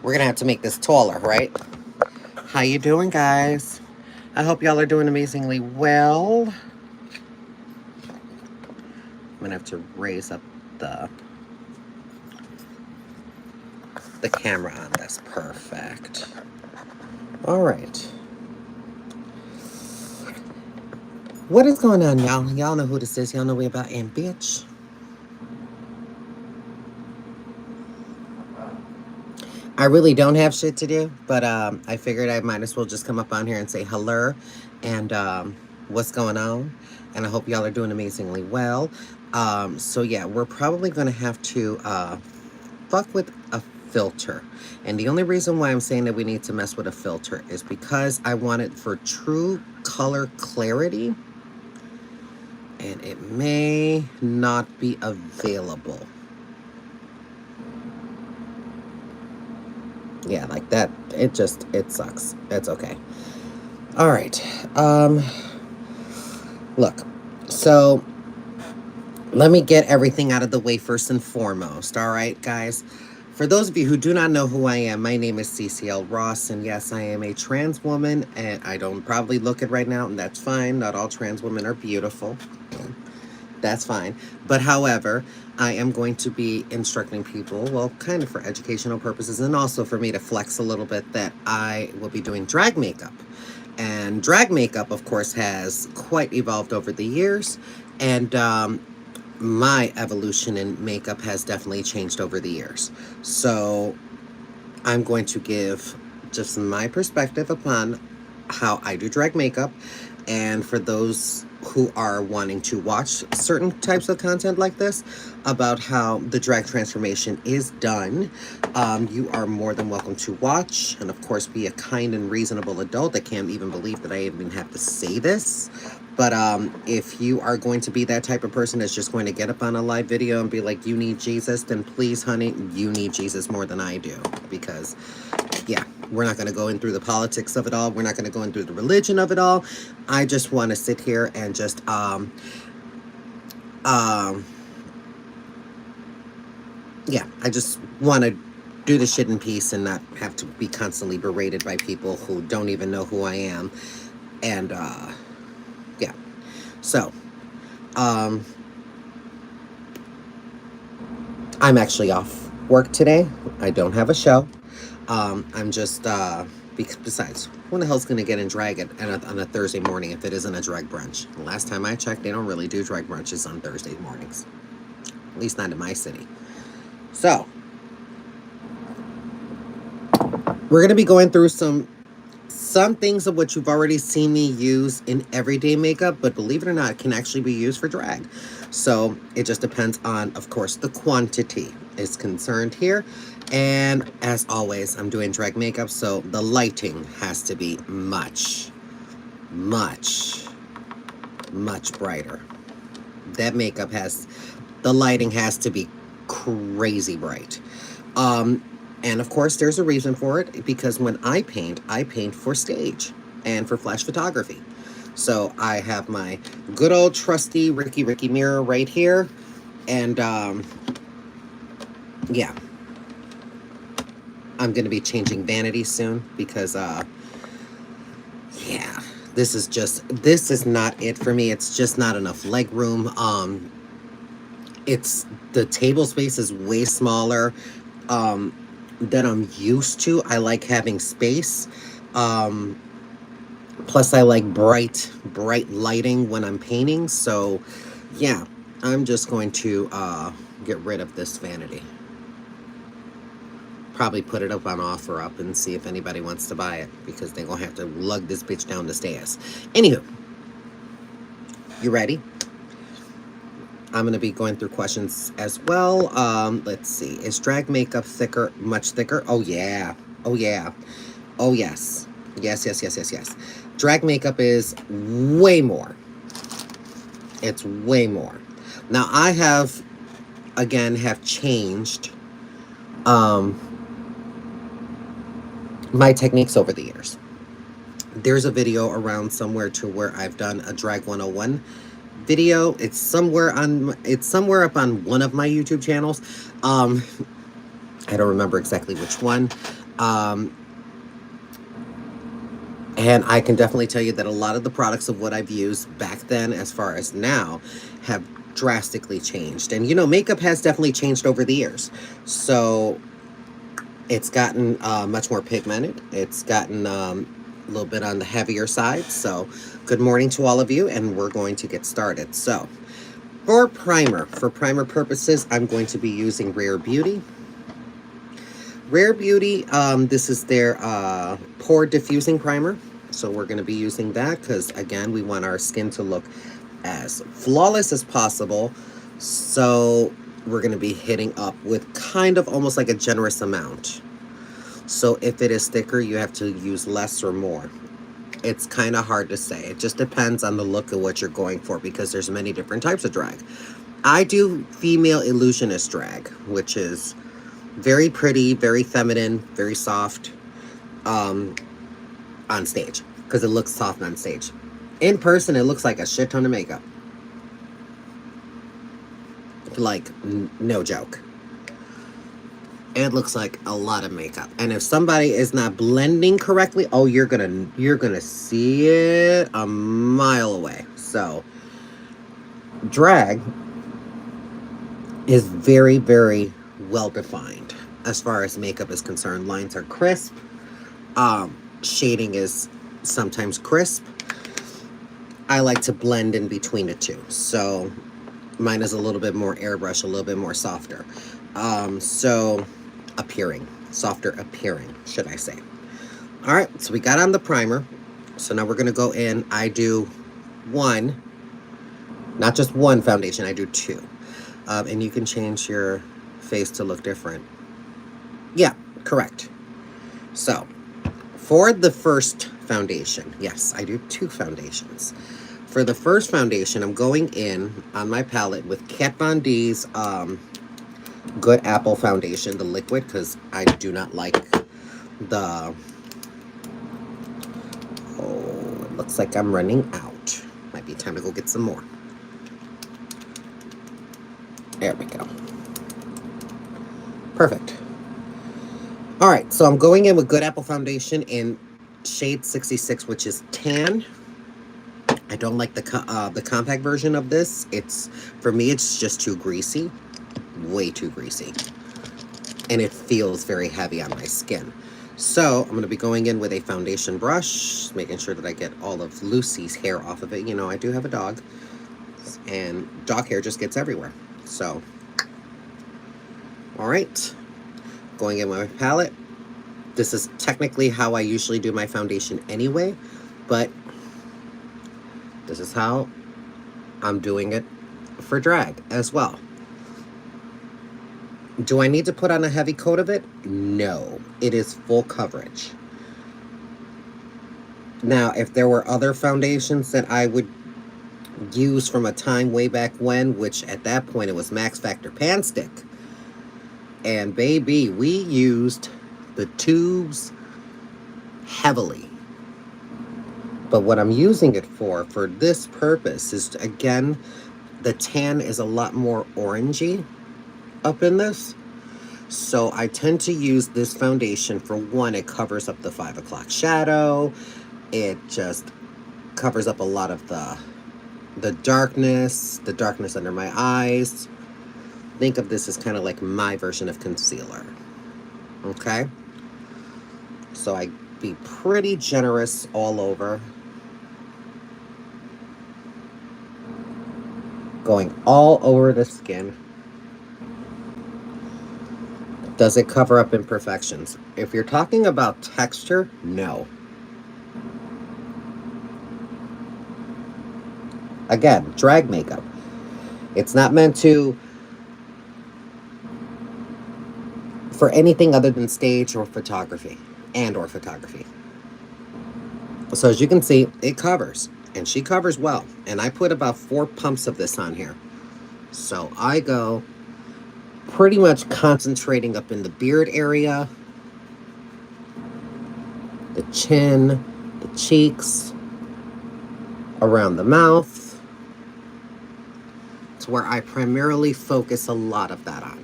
we're gonna have to make this taller, right? How you doing, guys? I hope y'all are doing amazingly well. I'm gonna have to raise up the the camera on this. Perfect. All right. What is going on, y'all? Y'all know who this is. Y'all know we about and bitch. I really don't have shit to do, but I figured I might as well just come up on here and say hello and what's going on. And I hope y'all are doing amazingly well. So yeah, we're probably going to have to fuck with a filter. And the only reason why I'm saying that we need to mess with a filter is because I want it for true color clarity. And it may not be available. Yeah, like that, it sucks. It's okay. All right. Look, so let me get everything out of the way first and foremost. All right, guys. For those of you who do not know who I am, my name is CCL Ross, and yes, I am a trans woman, and I don't probably look it right now, and that's fine. Not all trans women are beautiful. That's fine. But however, I am going to be instructing people, well, kind of for educational purposes, and also for me to flex a little bit, that I will be doing drag makeup. And drag makeup, of course, has quite evolved over the years, and my evolution in makeup has definitely changed over the years. So I'm going to give just my perspective upon how I do drag makeup. And for those who are wanting to watch certain types of content like this about how the drag transformation is done, you are more than welcome to watch. And of course, be a kind and reasonable adult. I can't even believe that I even have to say this. But if you are going to be that type of person that's just going to get up on a live video and be like, you need Jesus, then please, honey, you need Jesus more than I do. Because, yeah, we're not going to go in through the politics of it all. We're not going to go in through the religion of it all. I just want to sit here and just, yeah, I just want to do the shit in peace and not have to be constantly berated by people who don't even know who I am. And, yeah. So, I'm actually off work today. I don't have a show. I'm just, besides, who the hell's going to get in drag on a Thursday morning if it isn't a drag brunch? The last time I checked, they don't really do drag brunches on Thursday mornings. At least not in my city. So, we're going to be going through some things of which you've already seen me use in everyday makeup, but believe it or not, it can actually be used for drag. So it just depends on, of course, the quantity is concerned here. And as always, I'm doing drag makeup, so the lighting has to be much, much, much brighter. That makeup the lighting has to be crazy bright. And of course, there's a reason for it, because when I paint for stage and for flash photography. So I have my good old trusty Ricky mirror right here. And yeah, I'm going to be changing vanity soon because, yeah, this is not it for me. It's just not enough leg room. The table space is way smaller. That I'm used to. I like having space. Plus I like bright lighting when I'm painting. So yeah, I'm just going to get rid of this vanity. Probably put it up on OfferUp and see if anybody wants to buy it, because they're gonna have to lug this bitch down the stairs. Anywho, you ready? I'm going to be going through questions as well. Let's see. Is drag makeup thicker, much thicker? Oh, yeah. Oh, yeah. Oh, yes. Yes. Drag makeup is way more. It's way more. Now, I have changed my techniques over the years. There's a video around somewhere to where I've done a Drag 101 video. It's somewhere up on one of my YouTube channels. I don't remember exactly which one. Um, and I can definitely tell you that a lot of the products of what I've used back then as far as now have drastically changed. And, you know, makeup has definitely changed over the years. So it's gotten much more pigmented. It's gotten a little bit on the heavier side. So good morning to all of you, and we're going to get started. So for primer purposes, I'm going to be using Rare Beauty. Rare Beauty, this is their pore diffusing primer. So we're going to be using that because, again, we want our skin to look as flawless as possible. So we're going to be hitting up with kind of almost like a generous amount. So if it is thicker, you have to use less or more. It's kind of hard to say. It just depends on the look of what you're going for because there's many different types of drag. I do female illusionist drag, which is very pretty, very feminine, very soft on stage because it looks soft on stage. In person, it looks like a shit ton of makeup. Like, no joke. It looks like a lot of makeup. And if somebody is not blending correctly, oh, you're gonna see it a mile away. So drag is very, very well defined as far as makeup is concerned. Lines are crisp. Shading is sometimes crisp. I like to blend in between the two. So mine is a little bit more airbrush, a little bit more softer. Softer appearing, should I say. All right, so we got on the primer. So now we're going to go in. I do one, not just one foundation, I do two. And you can change your face to look different. Yeah, correct. So for the first foundation, yes, I do two foundations. For the first foundation, I'm going in on my palette with Kat Von D's Good Apple foundation, the liquid, because I do not like the... Oh, it looks like I'm running out. Might be time to go get some more. There we go. Perfect. All right, so I'm going in with Good Apple foundation in shade 66, which is tan. I don't like the compact version of this. For me, it's just too greasy. Way too greasy. And it feels very heavy on my skin. So I'm going to be going in with a foundation brush, making sure that I get all of Lucy's hair off of it. You know, I do have a dog, and dog hair just gets everywhere. So, all right, going in with my palette. This is technically how I usually do my foundation anyway, but this is how I'm doing it for drag as well. Do I need to put on a heavy coat of it? No. It is full coverage. Now, if there were other foundations that I would use from a time way back when, which at that point it was Max Factor Pan Stick, and baby, we used the tubes heavily. But what I'm using it for this purpose, is, again, the tan is a lot more orangey up in this. So I tend to use this foundation for one, it covers up the 5 o'clock shadow. It just covers up a lot of the darkness under my eyes. Think of this as kind of like my version of concealer. Okay? So I be pretty generous all over. Going all over the skin. Does it cover up imperfections? If you're talking about texture, no. Again, drag makeup. It's not meant for anything other than stage or photography, or photography. So as you can see, it covers, and she covers well. And I put about 4 pumps of this on here. So I go pretty much concentrating up in the beard area, the chin, the cheeks, around the mouth. It's where I primarily focus a lot of that on.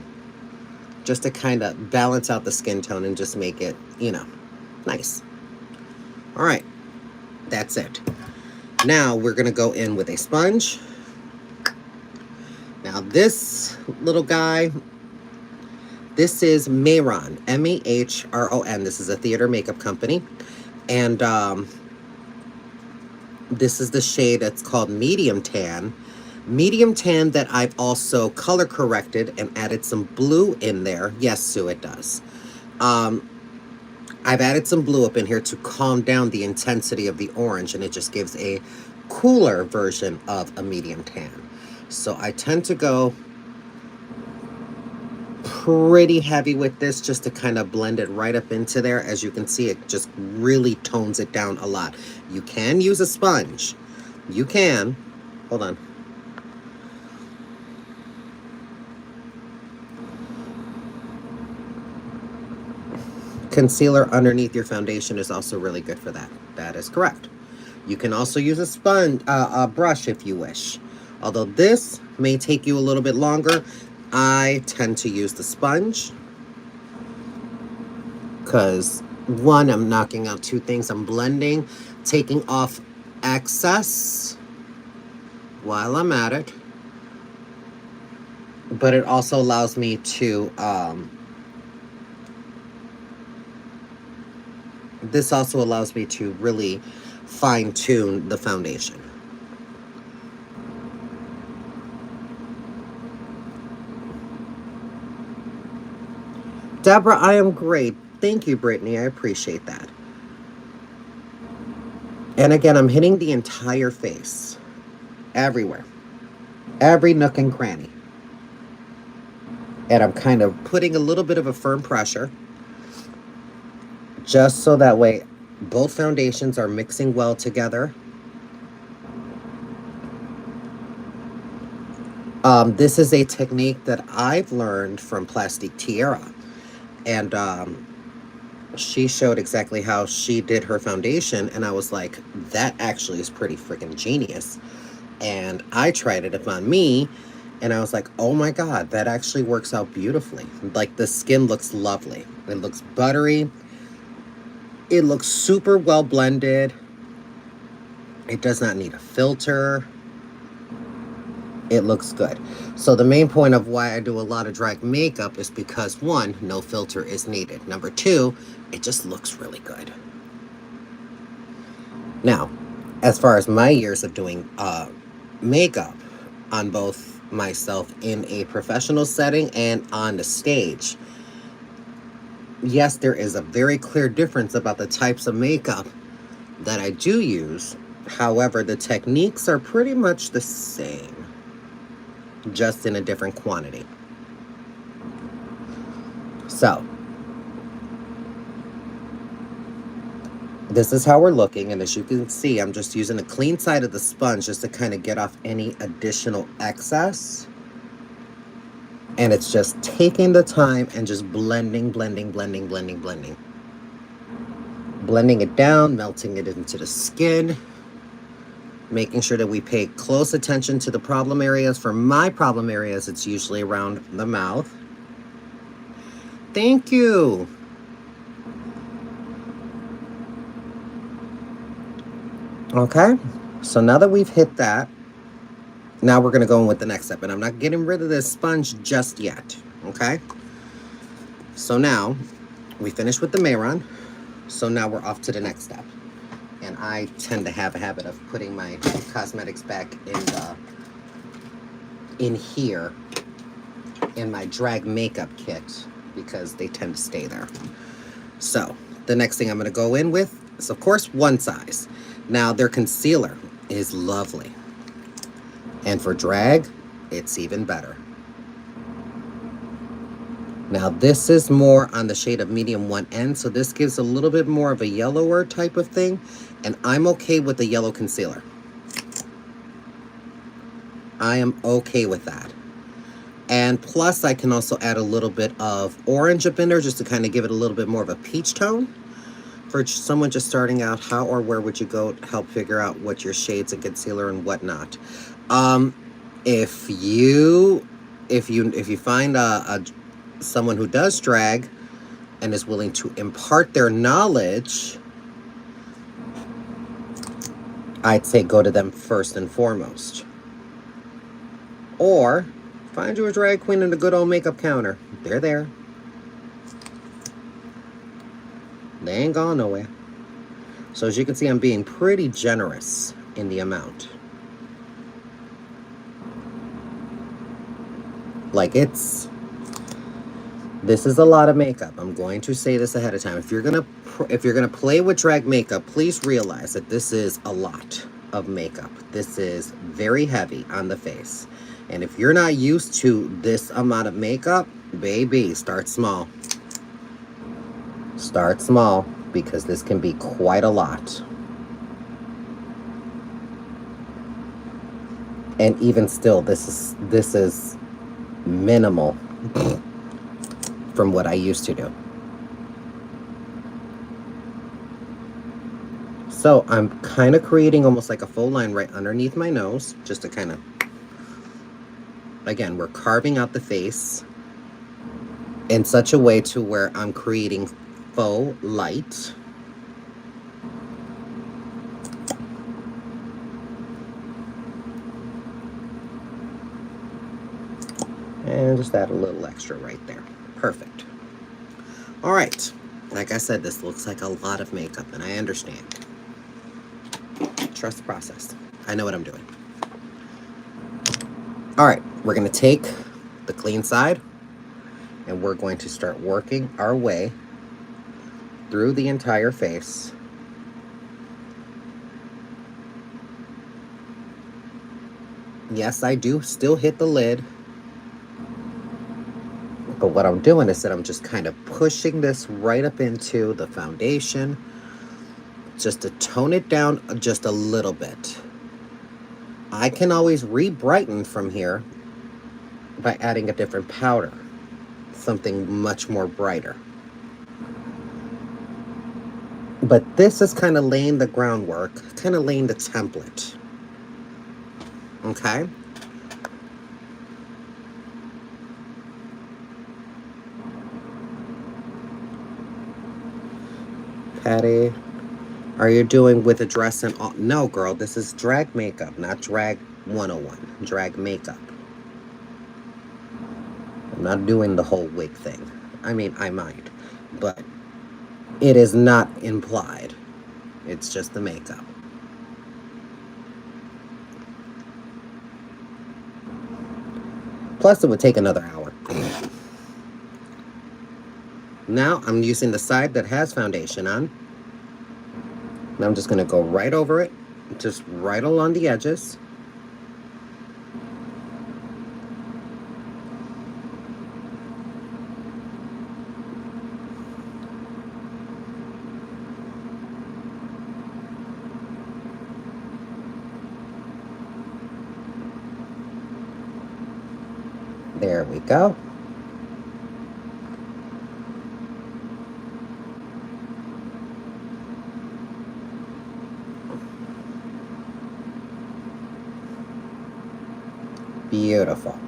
just to kind of balance out the skin tone and just make it, you know, nice. All right, that's it. Now we're going to go in with a sponge. Now this little guy, this is Mahron, M-A-H-R-O-N. This is a theater makeup company. And this is the shade that's called Medium Tan. Medium Tan that I've also color corrected and added some blue in there. Yes, Sue, it does. I've added some blue up in here to calm down the intensity of the orange, and it just gives a cooler version of a medium tan. So I tend to go pretty heavy with this just to kind of blend it right up into there. As you can see, it just really tones it down a lot. You can use a sponge. You can. Hold on. Concealer underneath your foundation is also really good for that. That is correct. You can also use a sponge, a brush if you wish. Although this may take you a little bit longer, I tend to use the sponge because, one, I'm knocking out two things. I'm blending, taking off excess while I'm at it, but it also allows me to this also allows me to really fine-tune the foundation. Deborah, I am great. Thank you, Brittany. I appreciate that. And again, I'm hitting the entire face. Everywhere. Every nook and cranny. And I'm kind of putting a little bit of a firm pressure, just so that way both foundations are mixing well together. This is a technique that I've learned from Plastic Tiara. And she showed exactly how she did her foundation. And I was like, that actually is pretty freaking genius. And I tried it upon me. And I was like, oh my God, that actually works out beautifully. Like, the skin looks lovely. It looks buttery. It looks super well blended. It does not need a filter. It looks good. So the main point of why I do a lot of drag makeup is because, one, no filter is needed. Number two, it just looks really good. Now, as far as my years of doing makeup on both myself in a professional setting and on the stage, yes, there is a very clear difference about the types of makeup that I do use. However, the techniques are pretty much the same, just in a different quantity. So, this is how we're looking, and as you can see, I'm just using a clean side of the sponge just to kind of get off any additional excess. And it's just taking the time and just blending. Blending it down, melting it into the skin. Making sure that we pay close attention to the problem areas. For my problem areas, it's usually around the mouth. Thank you. Okay, so now that we've hit that, now we're going to go in with the next step. And I'm not getting rid of this sponge just yet, okay? So now, we finished with the Mahron. So now we're off to the next step. And I tend to have a habit of putting my cosmetics back in here in my drag makeup kit because they tend to stay there. So the next thing I'm going to go in with is, of course, One Size. Now, their concealer is lovely. And for drag, it's even better. Now, this is more on the shade of medium 1N, so this gives a little bit more of a yellower type of thing, and I'm okay with the yellow concealer. I am okay with that. And plus, I can also add a little bit of orange up in there just to kind of give it a little bit more of a peach tone. For someone just starting out, how or where would you go to help figure out what your shades of concealer and whatnot? If you find a someone who does drag and is willing to impart their knowledge, I'd say go to them first and foremost. Or find you a drag queen and a good old makeup counter. They're there. They ain't gone nowhere. So as you can see, I'm being pretty generous in the amount. Like this is a lot of makeup. I'm going to say this ahead of time. If you're gonna play with drag makeup, please realize that this is a lot of makeup. This is very heavy on the face. And if you're not used to this amount of makeup, baby, start small. Start small, because this can be quite a lot. And even still, this is minimal from what I used to do. So I'm kind of creating almost like a faux line right underneath my nose, just to kind of, again, we're carving out the face in such a way to where I'm creating faux light. And just add a little extra right there. Perfect. All right. Like I said, this looks like a lot of makeup, and I understand. Trust the process. I know what I'm doing. All right. We're going to take the clean side, and we're going to start working our way through the entire face. Yes, I do still hit the lid. But what I'm doing is that I'm just kind of pushing this right up into the foundation, just to tone it down just a little bit. I can always re-brighten from here by adding a different powder, something much more brighter. But this is kind of laying the groundwork, kind of laying the template. Okay? Patty, are you doing with a dress and all? No, girl, this is drag makeup, not drag 101. Drag makeup. I'm not doing the whole wig thing. I mean, I might, but it is not implied. It's just the makeup. Plus, it would take another hour. Now, I'm using the side that has foundation on. Now, I'm just going to go right over it, just right along the edges. There we go. Beautiful.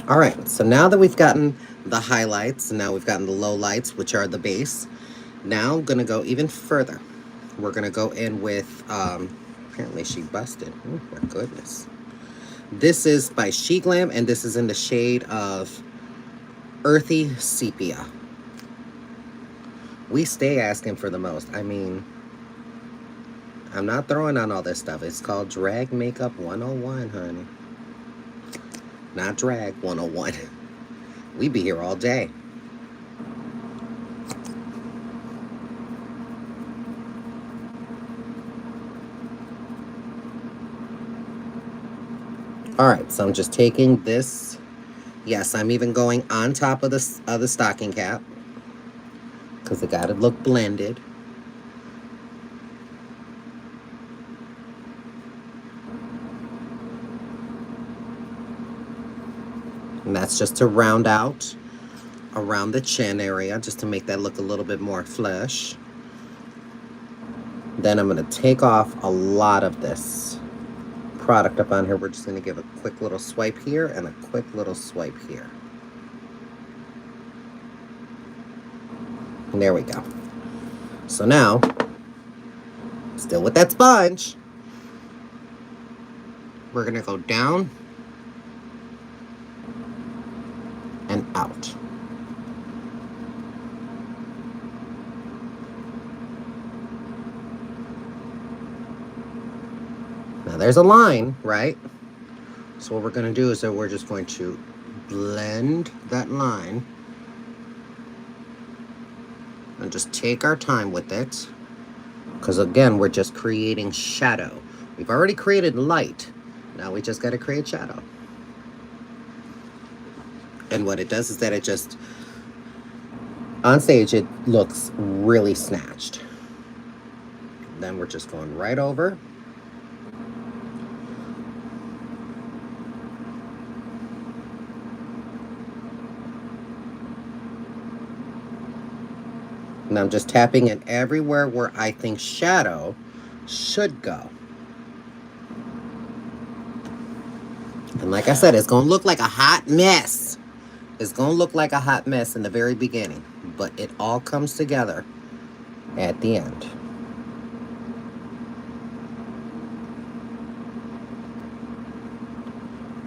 All right, so now that we've gotten the highlights, now we've gotten the low lights, which are the base. Now I'm gonna go even further. We're gonna go in with, apparently she busted. Oh my goodness. This is by She Glam, and this is in the shade of Earthy Sepia. We stay asking for the most. I mean, I'm not throwing on all this stuff. It's called Drag Makeup 101, honey. Not Drag 101. We be here all day. All right, so I'm just taking this. Yes, I'm even going on top of the stocking cap, because it got to look blended. And that's just to round out around the chin area, just to make that look a little bit more flesh. Then I'm going to take off a lot of this product up on here. We're just going to give a quick little swipe here and a quick little swipe here. There we go. So now, still with that sponge, we're going to go down and out. Now there's a line, right? So what we're going to do is that we're just going to blend that line and just take our time with it, because again, we're just creating shadow. We've already created light. Now we just got to create shadow. And what it does is that it just, on stage, it looks really snatched. Then we're just going right over. And I'm just tapping it everywhere where I think shadow should go. And like I said, it's going to look like a hot mess. It's going to look like a hot mess in the very beginning. But it all comes together at the end.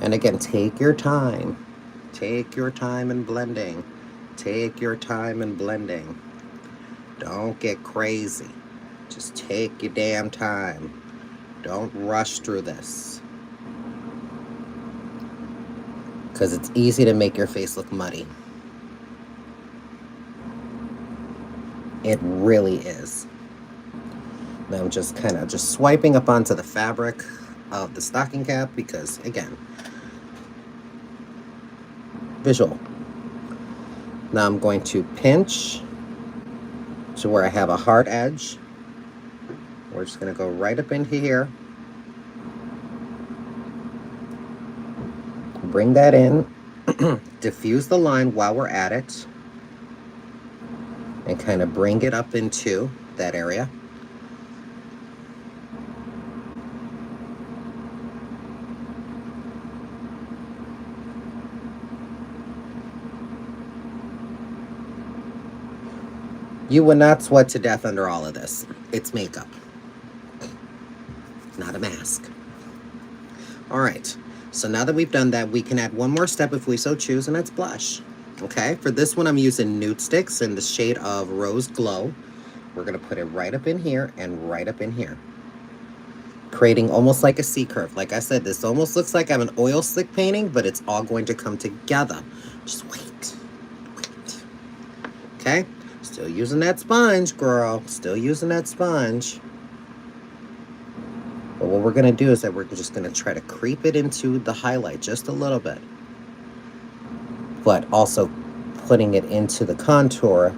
And again, take your time. Take your time in blending. Take your time in blending. Don't get crazy. Just take your damn time. Don't rush through this. Because it's easy to make your face look muddy. It really is. Now I'm just kind of just swiping up onto the fabric of the stocking cap because, again, visual. Now I'm going to pinch to where I have a hard edge. We're just going to go right up into here. Bring that in. Diffuse the line while we're at it. And kind of bring it up into that area. You will not sweat to death under all of this. It's makeup, not a mask. All right, so now that we've done that, we can add one more step if we so choose, and that's blush. Okay, for this one, I'm using Nude Sticks in the shade of Rose Glow. We're gonna put it right up in here and right up in here, creating almost like a C curve. Like I said, this almost looks like I'm an oil slick painting, but it's all going to come together. Just wait. Okay. Still using that sponge, girl. Still using that sponge. But what we're going to do is that we're just going to try to creep it into the highlight just a little bit. But also putting it into the contour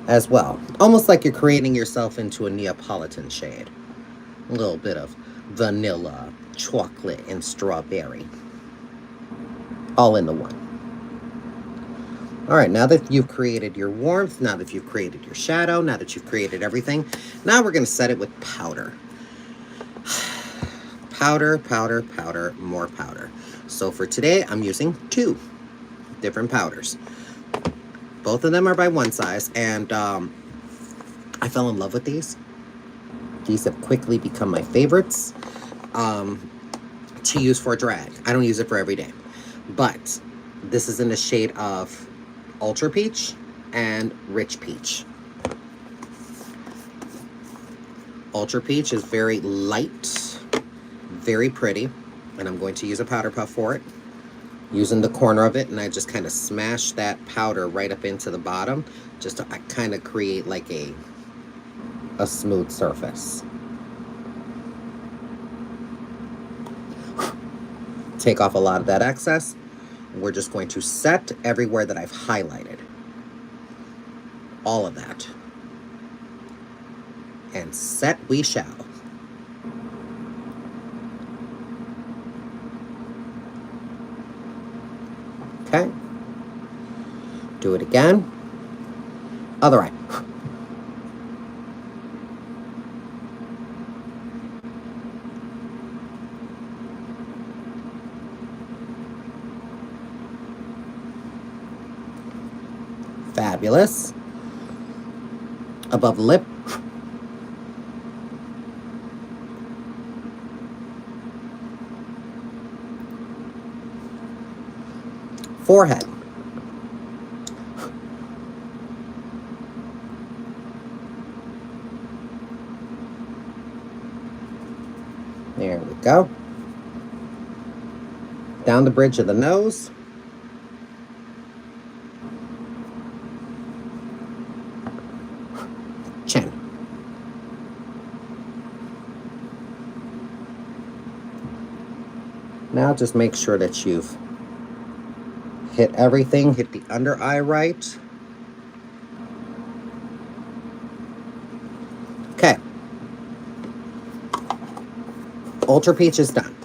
as well. Almost like you're creating yourself into a Neapolitan shade. A little bit of vanilla, chocolate, and strawberry. All in the one. All right, now that you've created your warmth, now that you've created your shadow, now that you've created everything, now we're going to set it with powder. Powder, powder, powder, more powder. So for today, I'm using 2 different powders. Both of them are by one size, and I fell in love with these. These have quickly become my favorites to use for drag. I don't use it for every day. But this is in the shade of Ultra Peach and Rich Peach. Ultra Peach is very light, very pretty, and I'm going to use a powder puff for it. Using the corner of it, and I just kind of smash that powder right up into the bottom, just to kind of create like a smooth surface. Take off a lot of that excess. We're just going to set everywhere that I've highlighted. All of that. And set we shall. Okay. Do it again. Other eye. Fabulous. above the lip. Forehead. There we go. Down the bridge of the nose. Chin. Now just make sure that you've hit everything, hit the under eye right. Okay. Ultra Peach is done.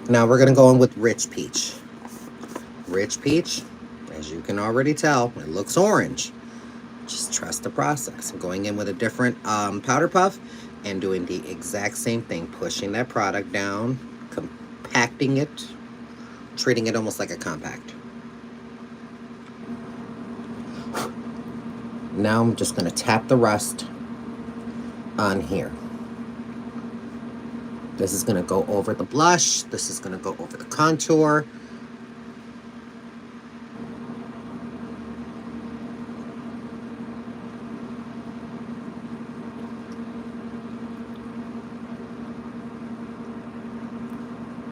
Now we're going to go in with Rich Peach. Rich Peach, as you can already tell, it looks orange. Just trust the process. I'm going in with a different powder puff and doing the exact same thing. Pushing that product down, compacting it, treating it almost like a compact. Now I'm just going to tap the rest on here. This is going to go over the blush. This is going to go over the contour.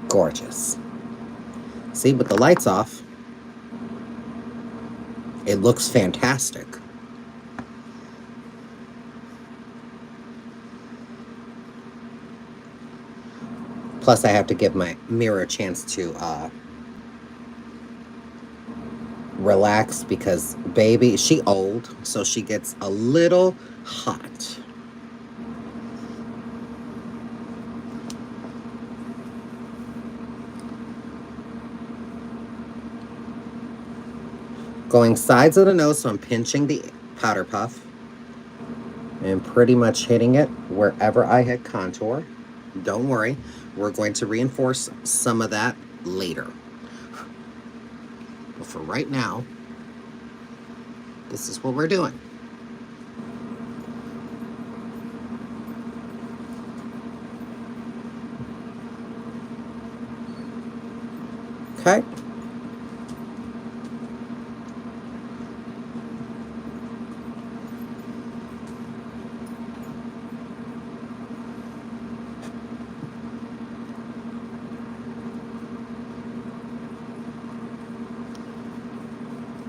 Gorgeous. See, with the lights off, it looks fantastic. Plus, I have to give my mirror a chance to relax because baby, she old, so she gets a little hot. Going sides of the nose, so I'm pinching the powder puff and pretty much hitting it wherever I hit contour. Don't worry, we're going to reinforce some of that later. But for right now, this is what we're doing. Okay.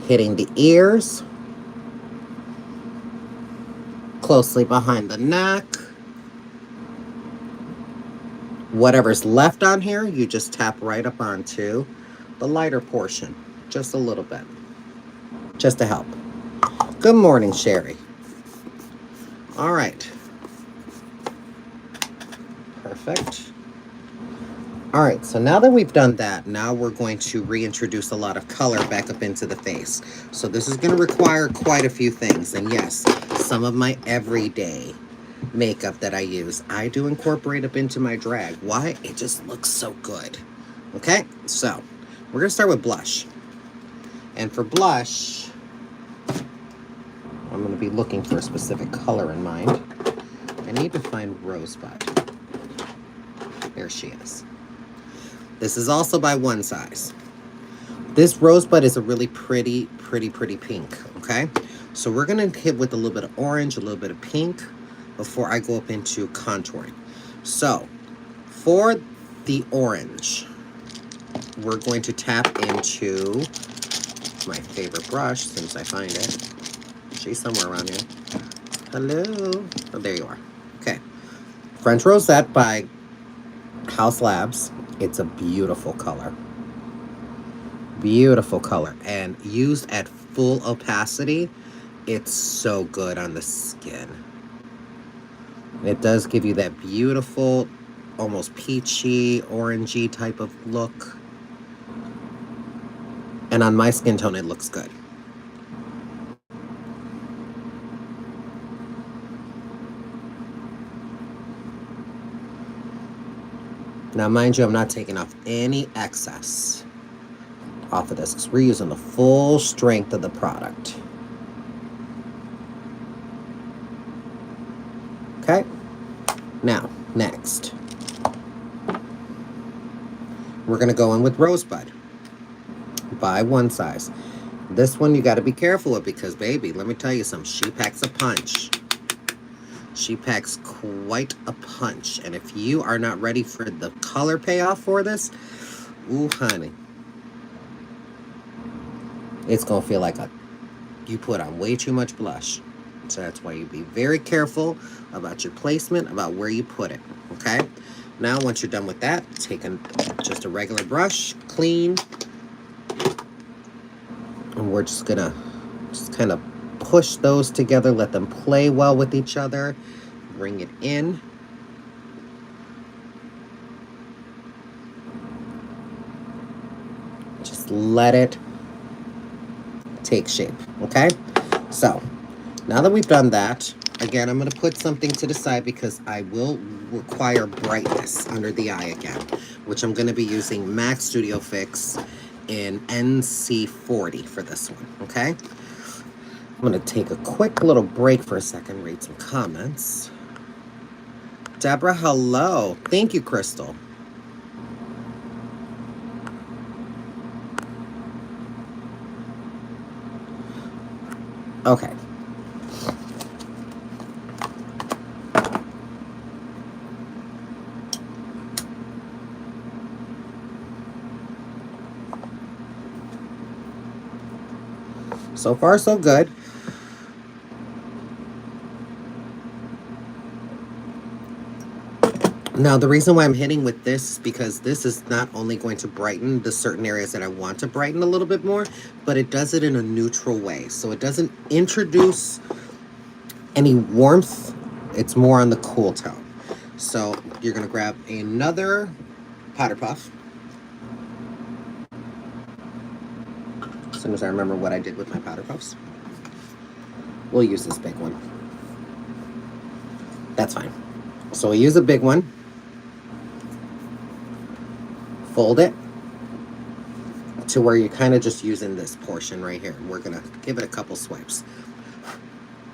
Hitting the ears, closely behind the neck. Whatever's left on here, you just tap right up onto the lighter portion, just a little bit, just to help. Good morning, Sherry. All right. Perfect. All right, so now that we've done that, now we're going to reintroduce a lot of color back up into the face. So this is going to require quite a few things. And yes, some of my everyday makeup that I use, I do incorporate up into my drag. Why? It just looks so good. Okay, so we're going to start with blush. And for blush, I'm going to be looking for a specific color in mind. I need to find Rosebud. There she is. This is also by One Size. This Rosebud is a really pretty pink, okay? So we're gonna hit with a little bit of orange, a little bit of pink before I go up into contouring. So for the orange, we're going to tap into my favorite brush, since I find it. She's somewhere around here. Hello. Oh, there you are. Okay. French Rosette by House Labs. It's a beautiful color. Beautiful color. And used at full opacity, it's so good on the skin. It does give you that beautiful, almost peachy, orangey type of look. And on my skin tone, it looks good. Now, mind you, I'm not taking off any excess off of this because we're using the full strength of the product. Okay? Now, next, we're going to go in with Rosebud by one size. This one you got to be careful with because, baby, let me tell you something. She packs a punch. She packs quite a punch. And if you are not ready for the color payoff for this, ooh, honey, it's going to feel like you put on way too much blush. So that's why you be very careful about your placement, about where you put it, okay? Now, once you're done with that, take just a regular brush, clean, and we're just gonna kind of push those together, let them play well with each other, bring it in. Just let it take shape, okay? So, now that we've done that, again, I'm going to put something to the side because I will require brightness under the eye again, which I'm going to be using MAC Studio Fix in NC40 for this one, okay? I'm going to take a quick little break for a second, read some comments. Deborah, hello. Thank you, Crystal. Okay. So far, so good. Now, the reason why I'm hitting with this is because this is not only going to brighten the certain areas that I want to brighten a little bit more, but it does it in a neutral way. So it doesn't introduce any warmth. It's more on the cool tone. So you're going to grab another powder puff. As soon as I remember what I did with my powder puffs. We'll use this big one. That's fine. So we use a big one. Fold it to where you're kind of just using this portion right here. We're going to give it a couple swipes.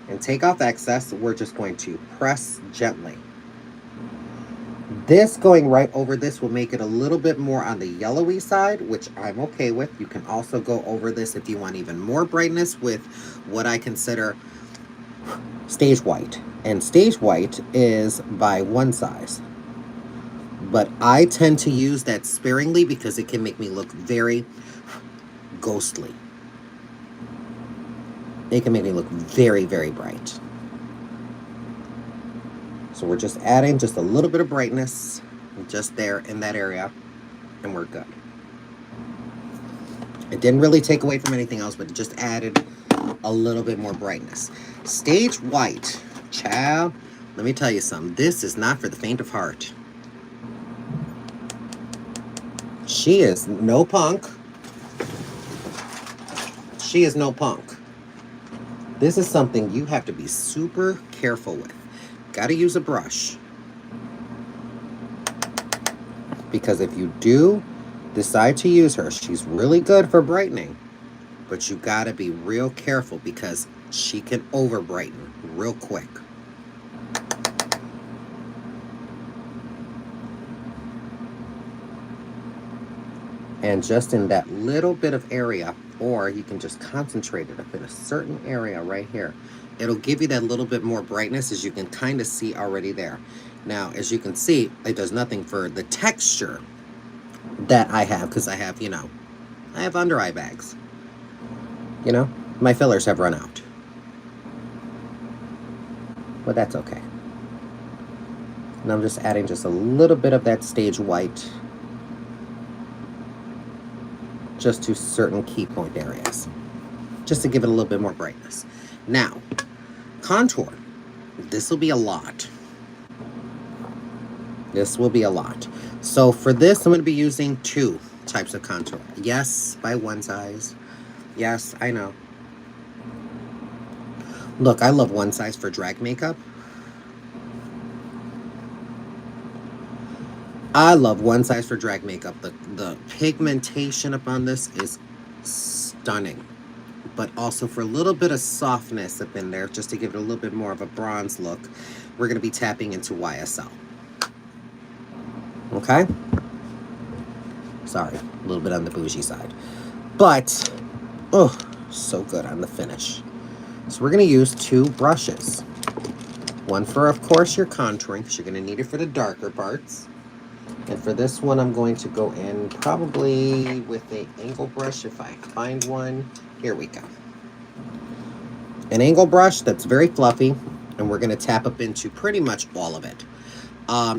And take off excess. We're just going to press gently. This going right over this will make it a little bit more on the yellowy side, which I'm okay with. You can also go over this if you want even more brightness with what I consider stage white. And stage white is by one size. But I tend to use that sparingly because it can make me look very ghostly. It can make me look very, very bright. So we're just adding just a little bit of brightness just there in that area, and we're good. It didn't really take away from anything else, but it just added a little bit more brightness. Stage white, child, let me tell you something. This is not for the faint of heart. She is no punk. She is no punk. This is something you have to be super careful with. Got to use a brush. Because if you do decide to use her, she's really good for brightening. But you got to be real careful because she can over brighten real quick. And just in that little bit of area, or you can just concentrate it up in a certain area right here. It'll give you that little bit more brightness, as you can kind of see already there. Now, as you can see, it does nothing for the texture that I have, because I have, I have under eye bags. My fillers have run out. But that's okay. And I'm just adding just a little bit of that stage white just to certain key point areas, just to give it a little bit more brightness. Now, contour. This will be a lot. This will be a lot. So for this, I'm going to be using 2 types of contour. Yes, by one size. Yes, I know. Look, I love one size for drag makeup. I love One Size for Drag Makeup. The pigmentation up on this is stunning. But also for a little bit of softness up in there, just to give it a little bit more of a bronze look, we're going to be tapping into YSL. Okay? Sorry, a little bit on the bougie side. But, oh, so good on the finish. So we're going to use 2 brushes. One for, of course, your contouring, because you're going to need it for the darker parts. And for this one, I'm going to go in probably with an angle brush, if I find one. Here we go. An angle brush that's very fluffy, and we're going to tap up into pretty much all of it.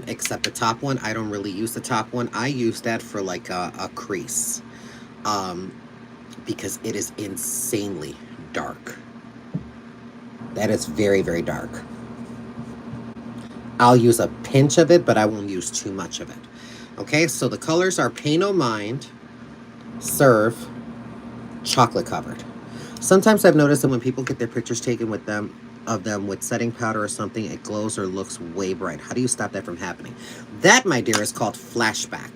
Except the top one. I don't really use the top one. I use that for like a crease. Because it is insanely dark. That is very, very dark. I'll use a pinch of it, but I won't use too much of it. Okay, so the colors are Pay No Mind, Serve, Chocolate Covered. Sometimes I've noticed that when people get their pictures taken with them with setting powder or something, it glows or looks way bright. How do you stop that from happening? That, my dear, is called flashback.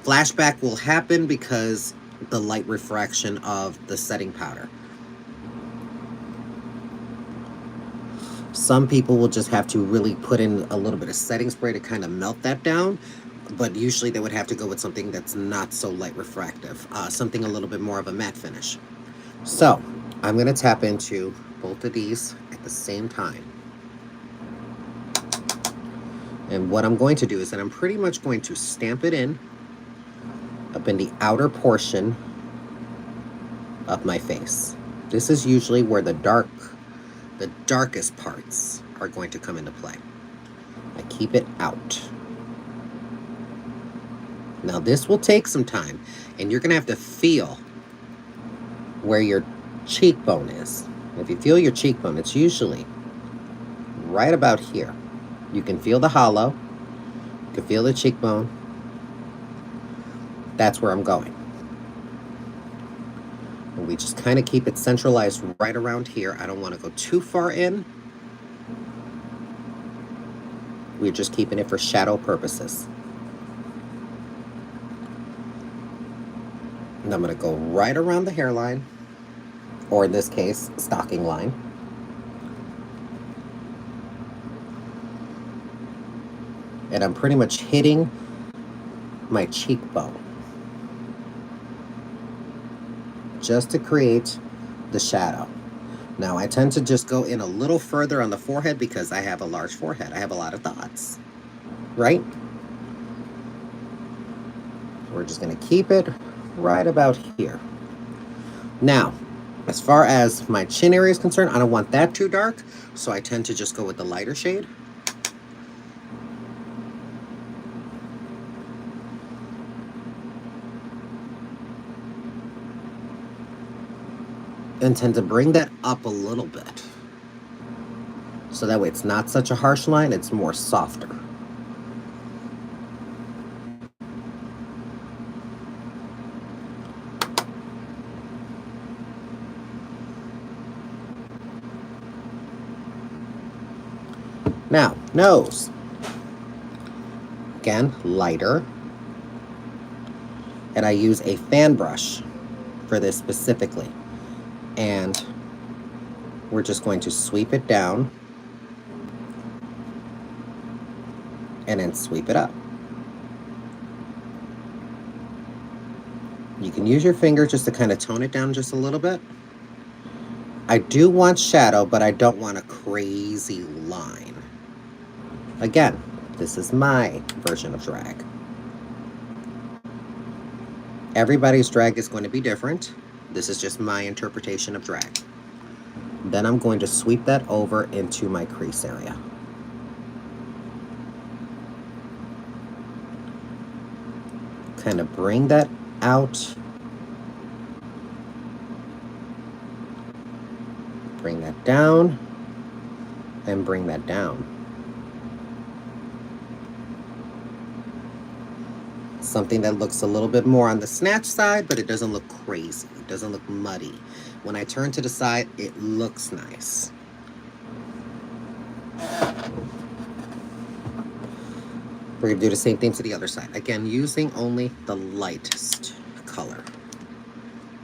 Flashback will happen because the light refraction of the setting powder. Some people will just have to really put in a little bit of setting spray to kind of melt that down. But usually they would have to go with something that's not so light refractive. Something a little bit more of a matte finish. So, I'm going to tap into both of these at the same time. And what I'm going to do is that I'm pretty much going to stamp it in up in the outer portion of my face. This is usually where the darkest parts are going to come into play. I keep it out. Now this will take some time, and you're going to have to feel where your cheekbone is. If you feel your cheekbone, it's usually right about here. You can feel the hollow. You can feel the cheekbone. That's where I'm going. And we just kind of keep it centralized right around here. I don't want to go too far in. We're just keeping it for shadow purposes. And I'm going to go right around the hairline, or in this case, stocking line. And I'm pretty much hitting my cheekbone just to create the shadow. Now, I tend to just go in a little further on the forehead because I have a large forehead. I have a lot of thoughts, right? We're just going to keep it right about here. Now, as far as my chin area is concerned, I don't want that too dark, so I tend to just go with the lighter shade. And tend to bring that up a little bit. So that way it's not such a harsh line, it's more softer. Now, nose. Again, lighter. And I use a fan brush for this specifically. And we're just going to sweep it down and then sweep it up. You can use your finger just to kind of tone it down just a little bit. I do want shadow, but I don't want a crazy line. Again, this is my version of drag. Everybody's drag is going to be different. This is just my interpretation of drag. Then I'm going to sweep that over into my crease area. Kind of bring that out. Bring that down. And bring that down. Something that looks a little bit more on the snatch side, but it doesn't look crazy. It doesn't look muddy. When I turn to the side, it looks nice. We're going to do the same thing to the other side. Again, using only the lightest color.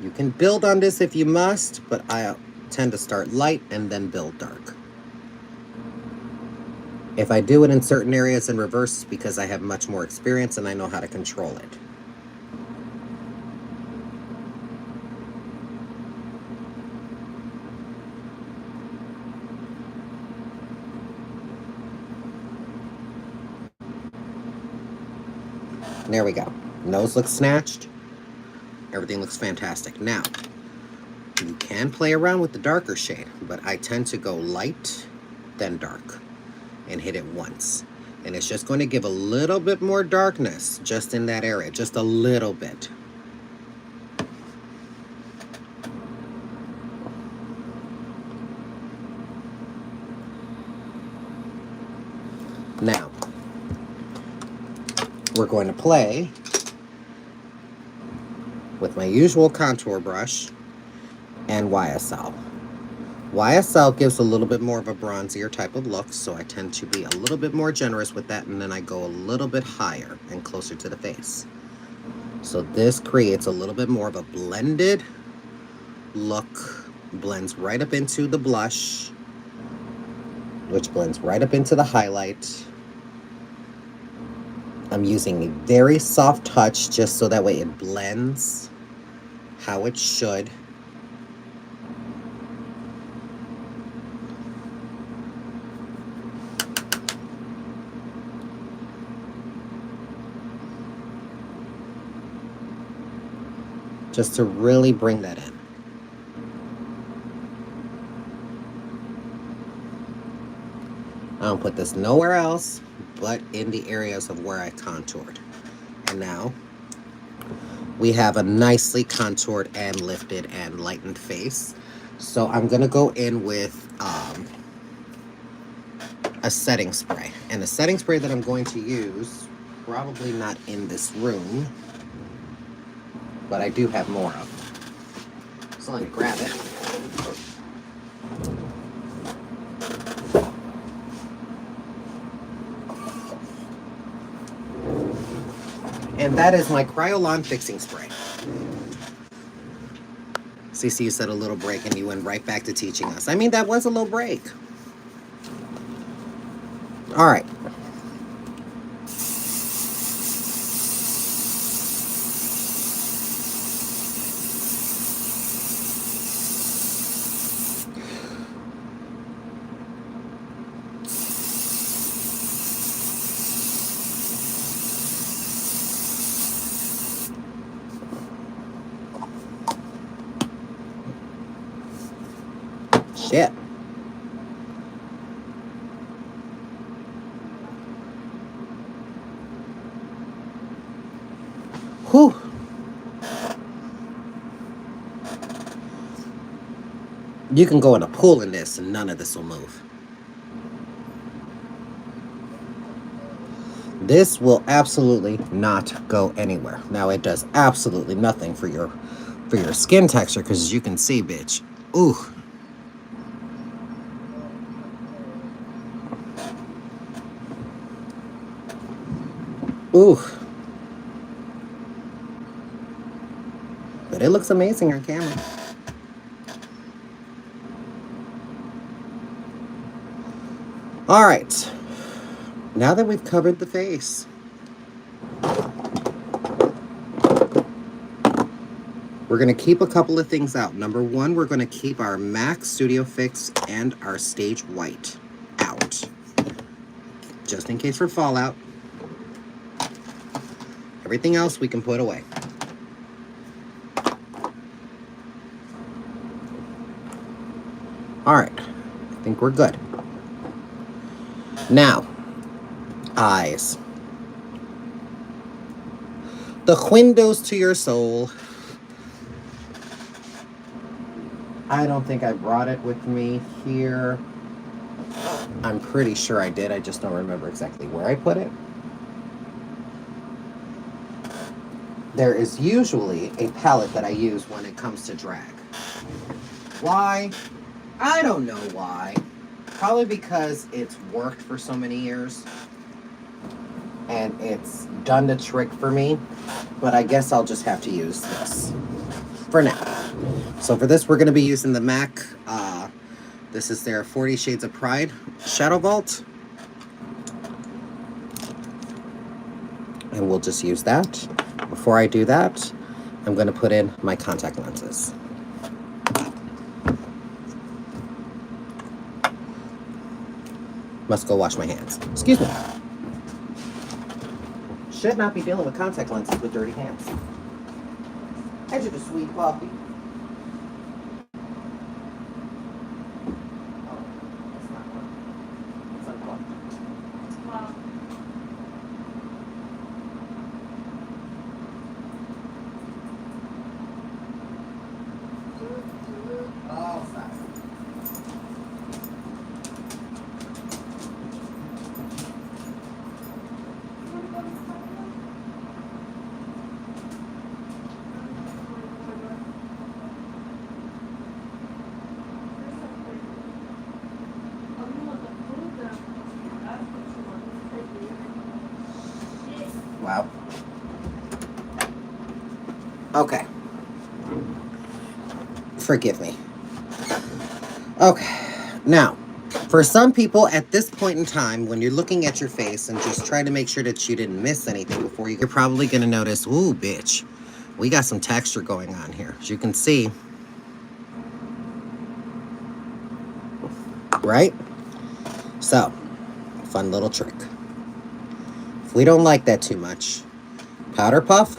You can build on this if you must, but I tend to start light and then build dark. If I do it in certain areas in reverse, it's because I have much more experience and I know how to control it. There we go. Nose looks snatched. Everything looks fantastic. Now, you can play around with the darker shade, but I tend to go light, then dark, and hit it once. And it's just going to give a little bit more darkness just in that area, just a little bit. Now, we're going to play with my usual contour brush and YSL. YSL gives a little bit more of a bronzier type of look, so I tend to be a little bit more generous with that, and then I go a little bit higher and closer to the face. So this creates a little bit more of a blended look, blends right up into the blush, which blends right up into the highlight. I'm using a very soft touch just so that way it blends how it should. Just to really bring that in. I don't put this nowhere else but in the areas of where I contoured. And now we have a nicely contoured and lifted and lightened face. So I'm gonna go in with a setting spray. And the setting spray that I'm going to use, probably not in this room, but I do have more of. So let me grab it. And that is my Kryolan Fixing Spray. CC, you said a little break and you went right back to teaching us. I mean, that was a little break. All right. Shit. Whew. You can go in a pool in this and none of this will move. This will absolutely not go anywhere. Now it does absolutely nothing for your skin texture, because as you can see, bitch. Ooh. Ooh. But it looks amazing on camera. All right. Now that we've covered the face, we're going to keep a couple of things out. Number one, we're going to keep our MAC Studio Fix and our Stage White out, just in case for fallout. Everything else we can put away. All right, I think we're good. Now, eyes. The windows to your soul. I don't think I brought it with me here. I'm pretty sure I did. I just don't remember exactly where I put it. There is usually a palette that I use when it comes to drag. Why? I don't know why. Probably because it's worked for so many years. and it's done the trick for me, but I guess I'll just have to use this for now. So for this, we're going to be using the MAC. This is their 40 Shades of Pride Shadow Vault. And we'll just use that. Before I do that, I'm going to put in my contact lenses. Must go wash my hands. Excuse me. Should not be dealing with contact lenses with dirty hands. As you the sweet puppy. Wow. Okay. Forgive me. Okay. Now, for some people at this point in time, when you're looking at your face and just trying to make sure that you didn't miss anything before you're probably going to notice, ooh, bitch, we got some texture going on here. As you can see, right? So, fun little trick. If we don't like that too much, powder puff,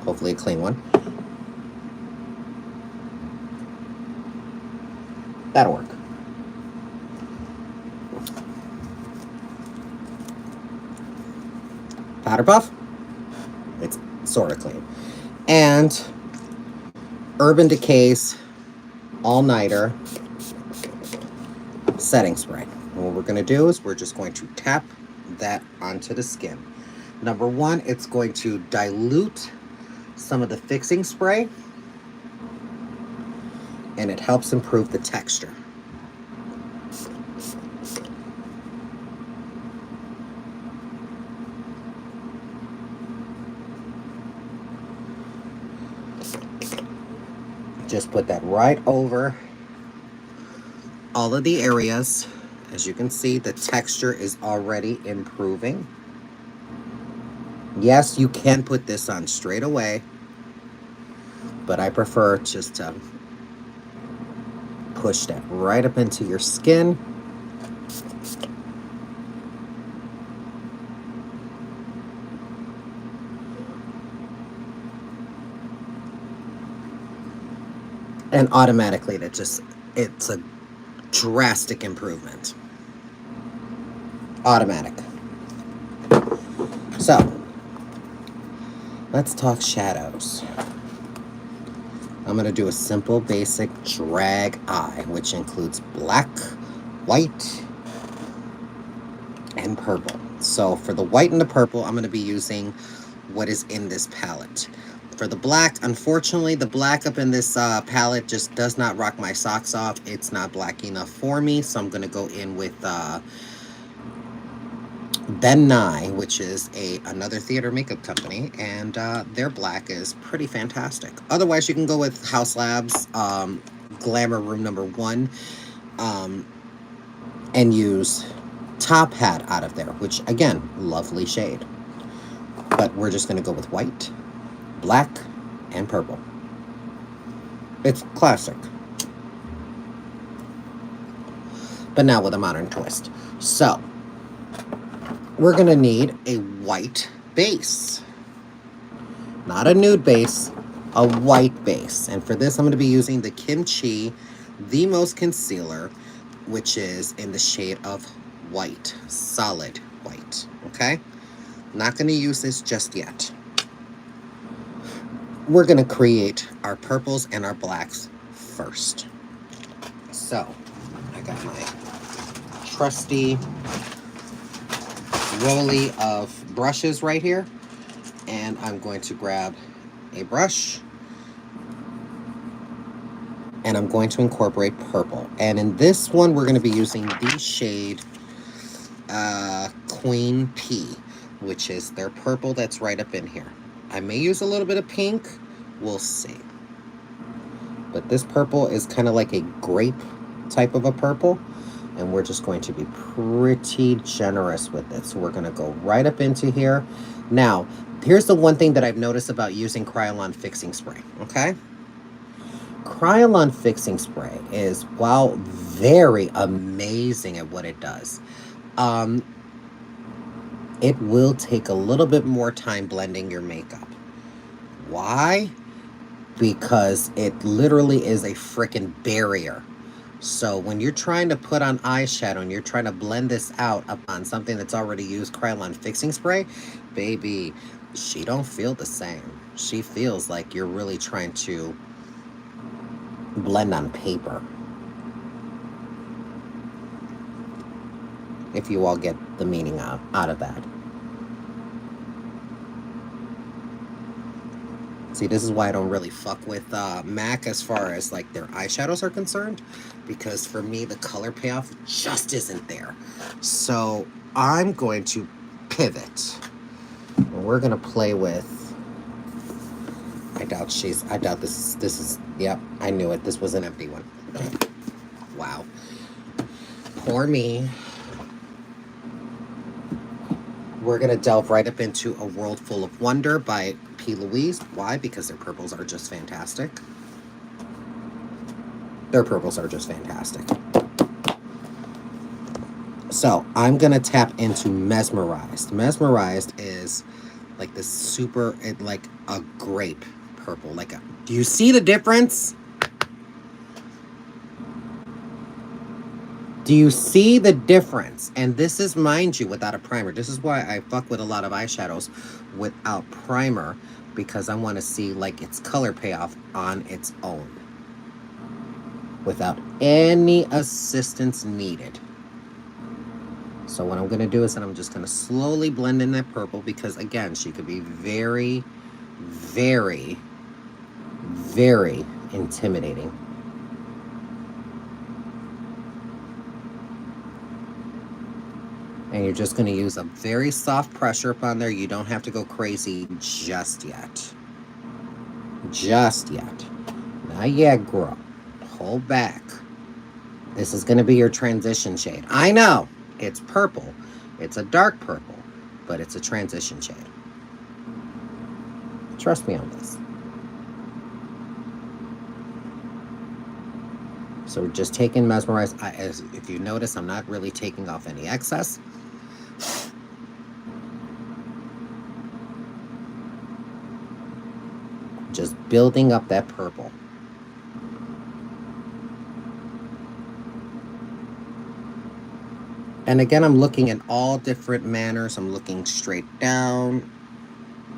hopefully a clean one. That'll work. Powder puff, it's sort of clean. And Urban Decay's All-Nighter setting spray. And what we're going to do is we're just going to tap that onto the skin. Number one, it's going to dilute some of the fixing spray, and it helps improve the texture. Just put that right over all of the areas. As you can see, the texture is already improving. Yes, you can put this on straight away, but I prefer just to push that right up into your skin. And automatically it's a drastic improvement. Automatic. So, let's talk shadows. I'm going to do a simple, basic drag eye, which includes black, white, and purple. So for the white and the purple, I'm going to be using what is in this palette. For the black, unfortunately, the black up in this palette just does not rock my socks off. It's not black enough for me, so I'm going to go in with Ben Nye, which is another theater makeup company, and their black is pretty fantastic. Otherwise, you can go with House Labs Glamour Room number 1 and use Top Hat out of there, which, again, lovely shade. But we're just going to go with white, black, and purple. It's classic. But now with a modern twist. So, we're going to need a white base. Not a nude base, a white base. And for this, I'm going to be using the Kimchi The Most Concealer, which is in the shade of white, solid white, okay? Not going to use this just yet. We're going to create our purples and our blacks first. So, I got my trusty rolly of brushes right here, and I'm going to grab a brush, and I'm going to incorporate purple. And in this one, we're going to be using the shade Queen P, which is their purple that's right up in here. I may use a little bit of pink. We'll see. But this purple is kind of like a grape type of a purple. And we're just going to be pretty generous with it. So we're going to go right up into here. Now, here's the one thing that I've noticed about using Kryolan Fixing Spray, okay? Kryolan Fixing Spray is, while very amazing at what it does, it will take a little bit more time blending your makeup. Why? Because it literally is a freaking barrier. So when you're trying to put on eyeshadow and you're trying to blend this out upon something that's already used Kryolan Fixing Spray, baby, she don't feel the same. She feels like you're really trying to blend on paper. If you all get the meaning out of that. See, this is why I don't really fuck with MAC as far as like their eyeshadows are concerned, because for me the color payoff just isn't there. So I'm going to pivot. And we're gonna play with. I doubt this is. Yep, I knew it. This was an empty one. Wow. Poor me. We're going to delve right up into A World Full of Wonder by P. Louise. Why? Because their purples are just fantastic. Their purples are just fantastic. So, I'm going to tap into Mesmerized. Mesmerized is like this super, like a grape purple. Do you see the difference? Do you see the difference? And this is, mind you, without a primer. This is why I fuck with a lot of eyeshadows without primer, because I want to see like its color payoff on its own without any assistance needed. So what I'm going to do is that I'm just going to slowly blend in that purple, because again, she could be very, very, very intimidating. And you're just going to use a very soft pressure upon there. You don't have to go crazy just yet. Just yet. Not yet, girl. Hold back. This is going to be your transition shade. I know. It's purple. It's a dark purple. But it's a transition shade. Trust me on this. So we're just taking Mesmerized. If you notice, I'm not really taking off any excess. Just building up that purple. And again, I'm looking at all different manners. I'm looking straight down.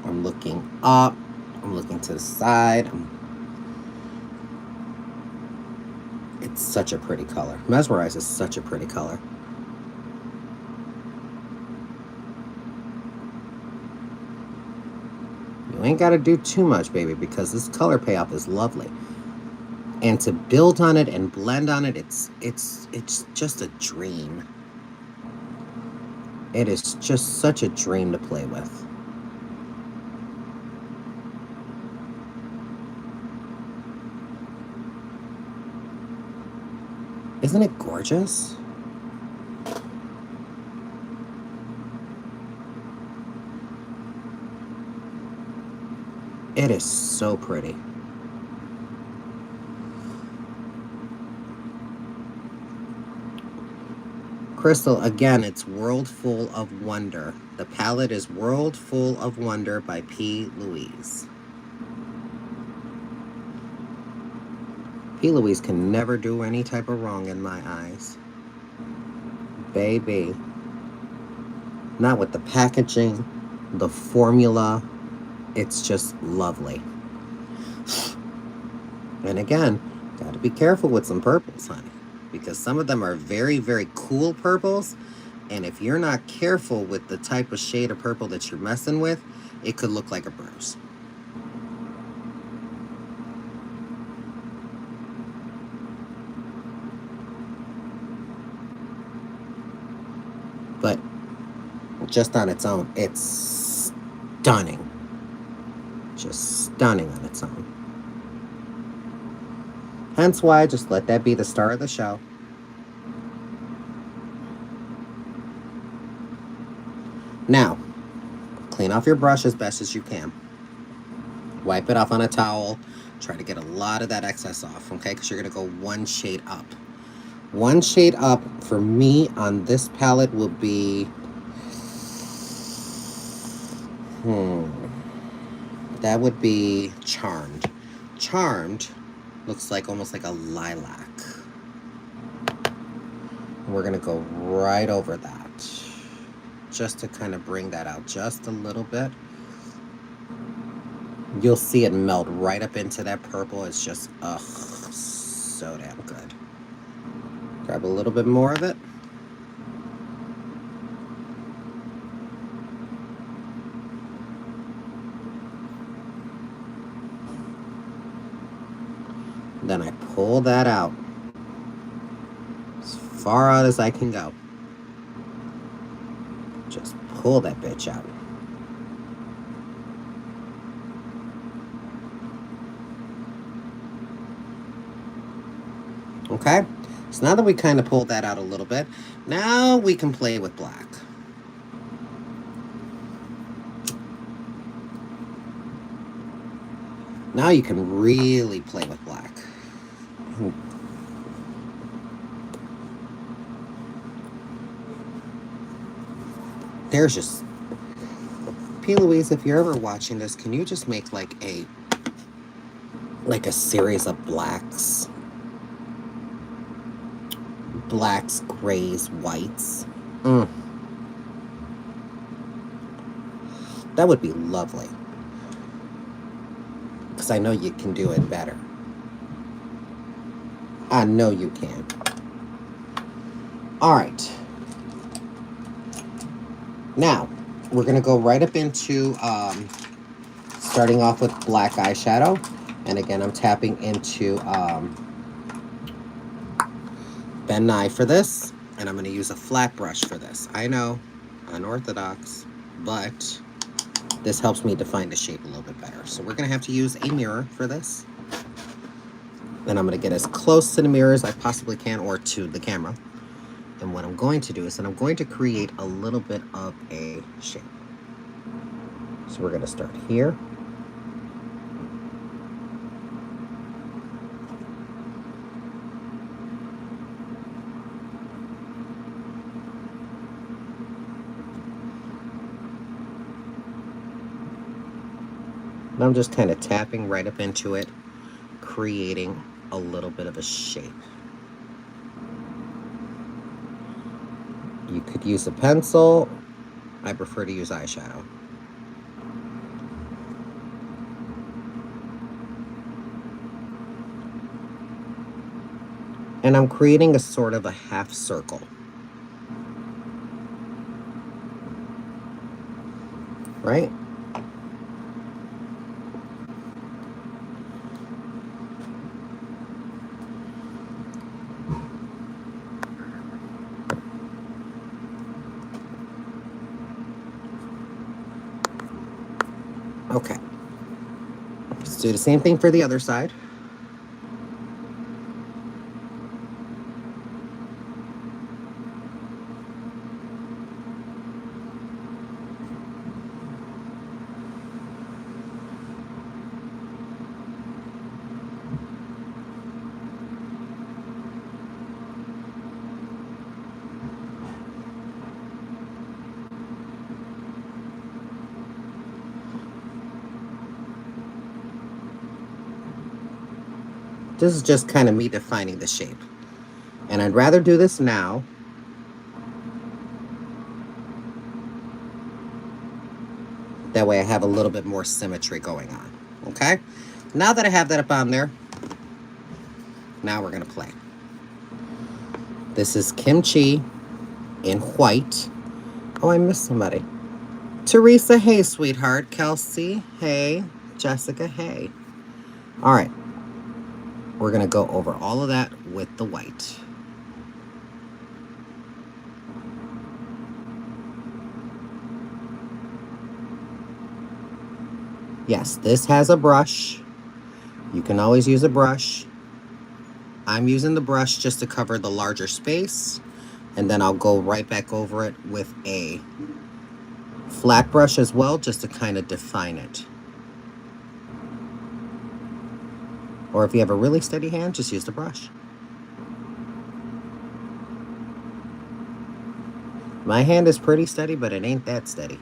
I'm looking up. I'm looking to the side. It's such a pretty color. Mesmerize is such a pretty color. You ain't got to do too much, baby, because this color payoff is lovely. And to build on it and blend on it, it's just a dream. It is just such a dream to play with. Isn't it gorgeous? It is so pretty. Crystal, again, it's World Full of Wonder. The palette is World Full of Wonder by P. Louise. P. Louise can never do any type of wrong in my eyes. Baby. Not with the packaging, the formula. It's just lovely. And again, gotta be careful with some purples, honey. Because some of them are very, very cool purples. And if you're not careful with the type of shade of purple that you're messing with, it could look like a bruise. But just on its own, it's stunning. Just stunning on its own. Hence why I just let that be the star of the show. Now, clean off your brush as best as you can. Wipe it off on a towel. Try to get a lot of that excess off, okay? Because you're going to go one shade up. One shade up for me on this palette will be... that would be Charmed. Charmed looks like almost like a lilac. We're going to go right over that. Just to kind of bring that out just a little bit. You'll see it melt right up into that purple. It's just, ugh, so damn good. Grab a little bit more of it. Then I pull that out. As far out as I can go. Just pull that bitch out. Okay, so now that we kind of pulled that out a little bit, now we can play with black. Now you can really play with black. There's just... P. Louise, if you're ever watching this, can you just make like a series of blacks? Blacks, grays, whites. That would be lovely. Because I know you can do it better. I know you can. Alright. Now, we're going to go right up into starting off with black eyeshadow. And again, I'm tapping into Ben Nye for this, and I'm going to use a flat brush for this. I know, unorthodox, but this helps me define the shape a little bit better. So we're going to have to use a mirror for this. Then I'm going to get as close to the mirror as I possibly can, or to the camera. And what I'm going to do is that I'm going to create a little bit of a shape. So we're going to start here. And I'm just kind of tapping right up into it, creating a little bit of a shape. You could use a pencil. I prefer to use eyeshadow. And I'm creating a sort of a half circle. Right? Okay. Let's do the same thing for the other side. This is just kind of me defining the shape. And I'd rather do this now. That way I have a little bit more symmetry going on. Okay? Now that I have that up on there, now we're going to play. This is Kimchi in white. Oh, I missed somebody. Teresa, hey, sweetheart. Kelsey, hey. Jessica, hey. All right. We're going to go over all of that with the white. Yes, this has a brush. You can always use a brush. I'm using the brush just to cover the larger space, and then I'll go right back over it with a flat brush as well, just to kind of define it. Or if you have a really steady hand, just use the brush. My hand is pretty steady, but it ain't that steady.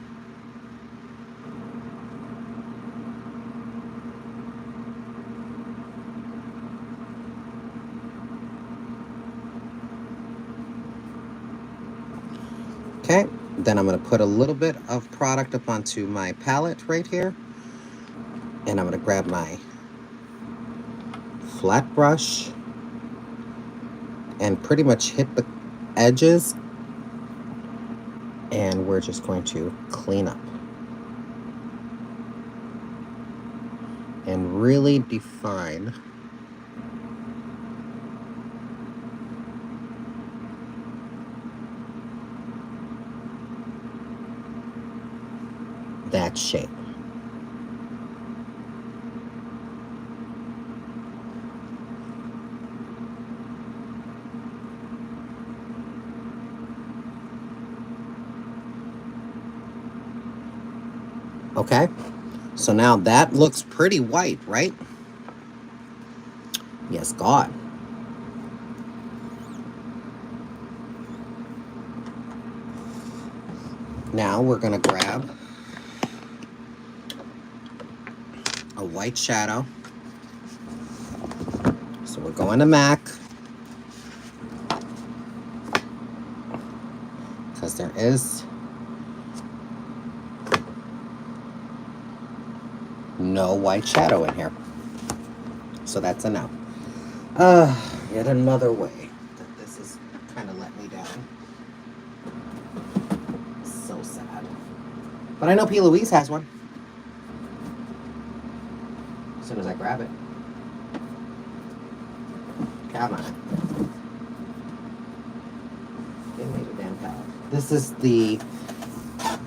Okay, then I'm going to put a little bit of product up onto my palette right here. And I'm going to grab my flat brush and pretty much hit the edges. And we're just going to clean up and really define that shape. Okay, so now that looks pretty white, right? Yes, God. Now we're going to grab a white shadow. So we're going to MAC, because there is no white shadow in here. So that's a no. Yet another way that this is kind of let me down. So sad. But I know P. Louise has one. As soon as I grab it. Come on. Give me the damn palette. This is the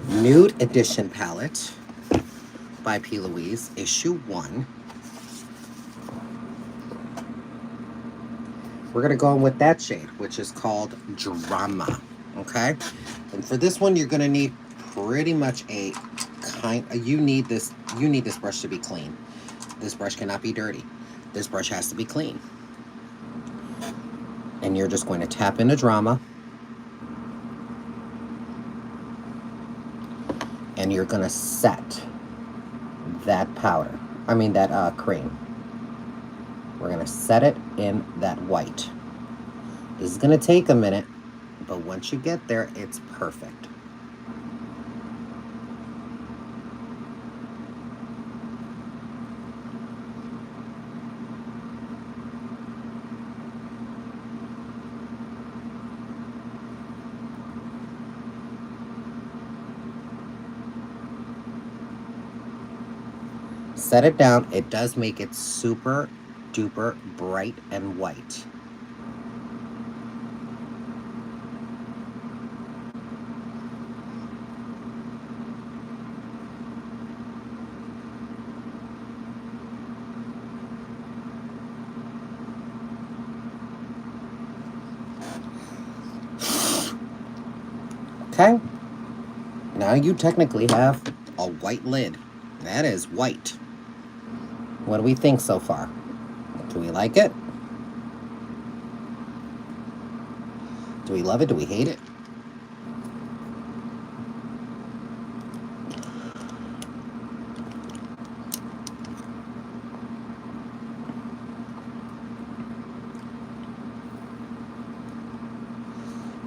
Nude Edition palette by P. Louise, issue 1. We're going to go in with that shade, which is called Drama. Okay? And for this one, you're going to need pretty much a you need this brush to be clean. This brush cannot be dirty. This brush has to be clean. And you're just going to tap into Drama. And you're going to set that powder. I mean that cream. We're going to set it in that white. This is going to take a minute, but once you get there, it's perfect. Set it down. It does make it super duper bright and white. Okay. Now you technically have a white lid. That is white. What do we think so far? Do we like it? Do we love it? Do we hate it?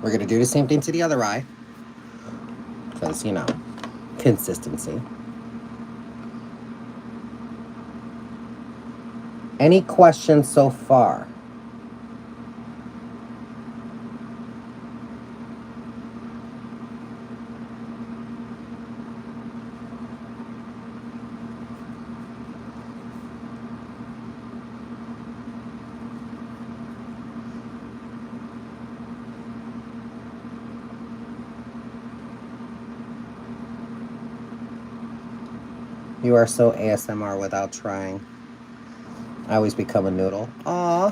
We're going to do the same thing to the other eye. Because, you know, consistency. Any questions so far? You are so ASMR without trying. I always become a noodle. Aw.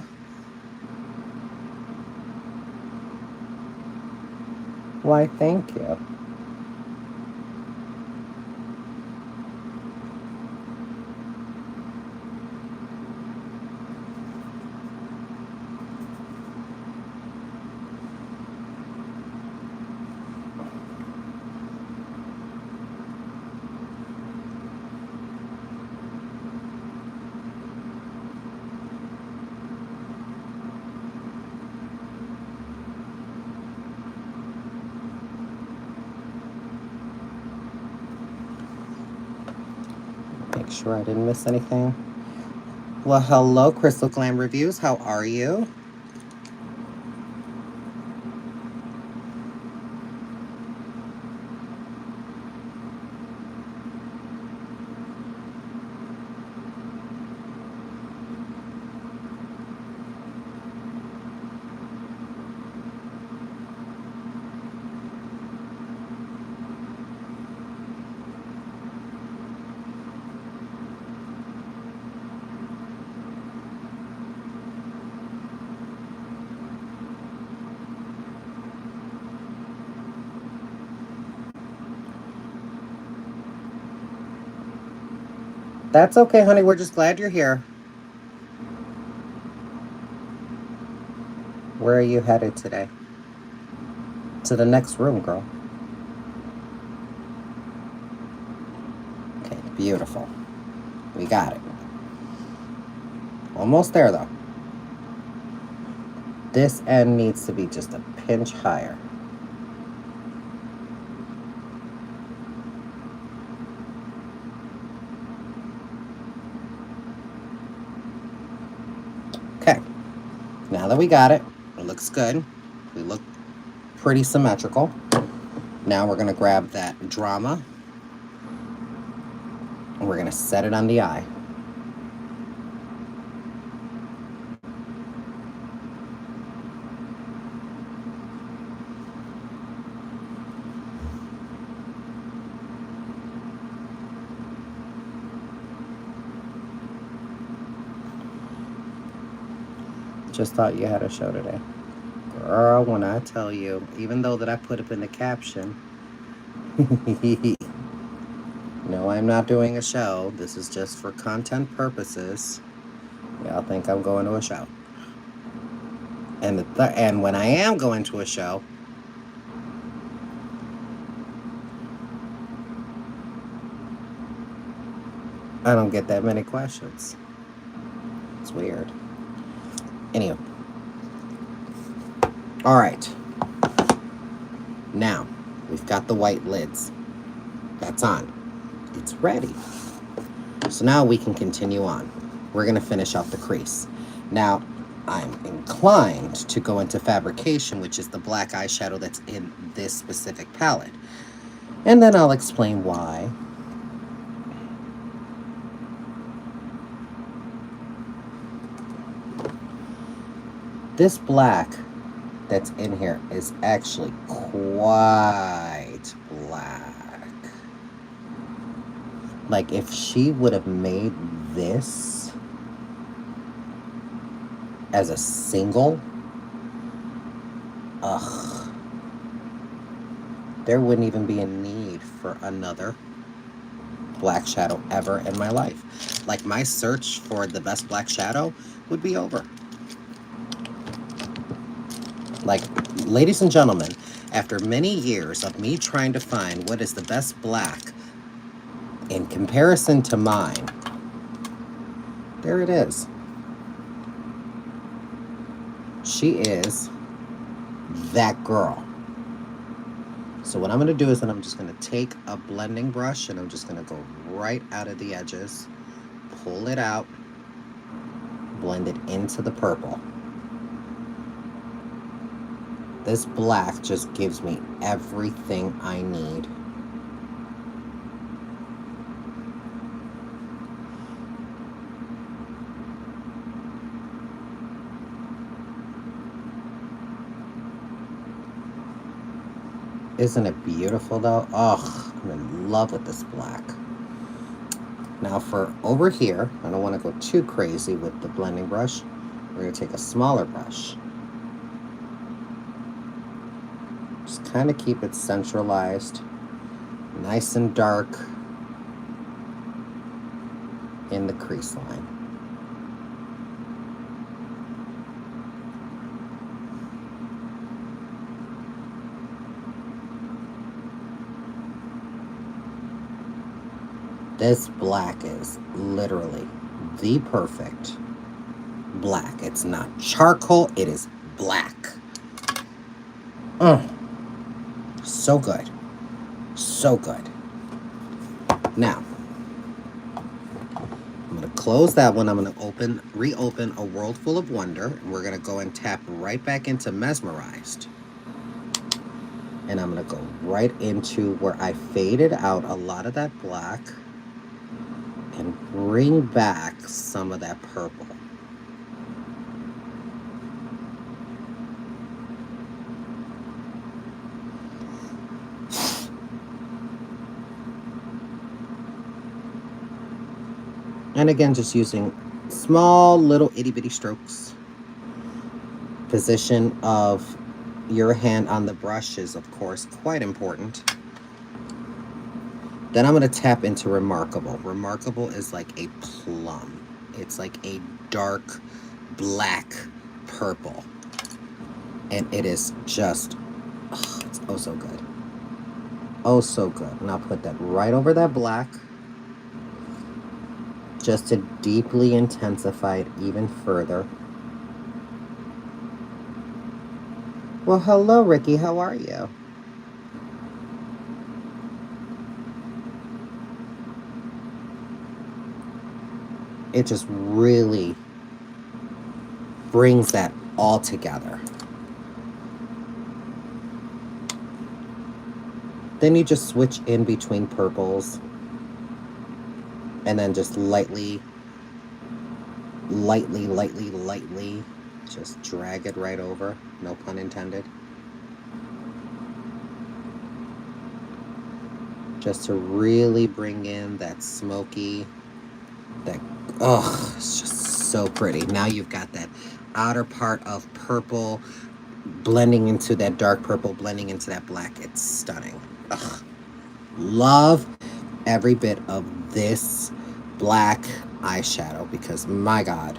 Why, thank you. Make sure I didn't miss anything. Well, hello, Crystal Glam Reviews. How are you? That's okay, honey. We're just glad you're here. Where are you headed today? To the next room, girl. Okay, beautiful. We got it. Almost there, though. This end needs to be just a pinch higher. Okay. Now that we got it, it looks good. We look pretty symmetrical. Now we're going to grab that drama and we're going to set it on the eye. Just thought you had a show today. Girl, when I tell you, even though that I put it in the caption, no, I'm not doing a show. This is just for content purposes. Y'all think I'm going to a show. And when I am going to a show, I don't get that many questions. It's weird. Anyway. All right. Now, we've got the white lids. That's on. It's ready. So now we can continue on. We're going to finish off the crease. Now, I'm inclined to go into fabrication, which is the black eyeshadow that's in this specific palette. And then I'll explain why. This black that's in here is actually quite black. Like, if she would have made this as a single, there wouldn't even be a need for another black shadow ever in my life. Like, my search for the best black shadow would be over. Like, ladies and gentlemen, after many years of me trying to find what is the best black in comparison to mine, there it is. She is that girl. So what I'm going to do is that I'm just going to take a blending brush and I'm just going to go right out of the edges, pull it out, blend it into the purple. This black just gives me everything I need. Isn't it beautiful though? Oh, I'm in love with this black. Now for over here, I don't want to go too crazy with the blending brush. We're going to take a smaller brush. Just kind of keep it centralized, nice and dark in the crease line. This black is literally the perfect black. It's not charcoal, it is black. So good. So good. Now, I'm going to close that one. I'm going to reopen A World Full of Wonder. And we're going to go and tap right back into Mesmerized. And I'm going to go right into where I faded out a lot of that black and bring back some of that purple. And again, just using small little itty bitty strokes. Position of your hand on the brush is, of course, quite important. Then I'm going to tap into Remarkable. Remarkable is like a plum. It's like a dark black purple. And it is just, it's oh so good. Oh so good. And I'll put that right over that black, just to deeply intensify it even further. Well, hello, Ricky. How are you? It just really brings that all together. Then you just switch in between purples. And then just lightly, just drag it right over. No pun intended. Just to really bring in that smoky, that, oh, it's just so pretty. Now you've got that outer part of purple blending into that dark purple, blending into that black. It's stunning. Ugh. Love every bit of this black eyeshadow because, my God.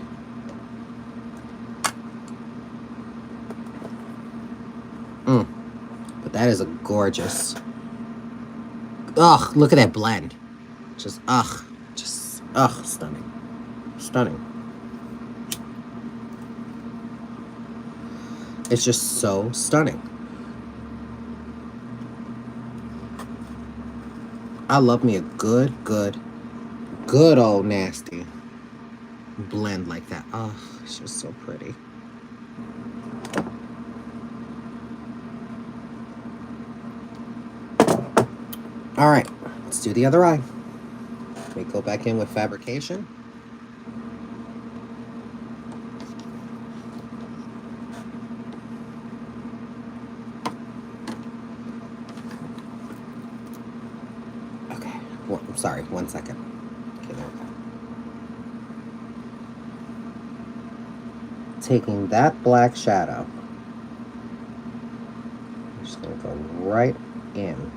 But that is a gorgeous. Ugh, look at that blend. Just, stunning. Stunning. It's just so stunning. I love me a good old nasty blend like that. Oh, it's just so pretty. All right, let's do the other eye. Let me go back in with Fabrication. Okay, well, I'm sorry, 1 second. Okay, there we go. Taking that black shadow, I'm just gonna go right in.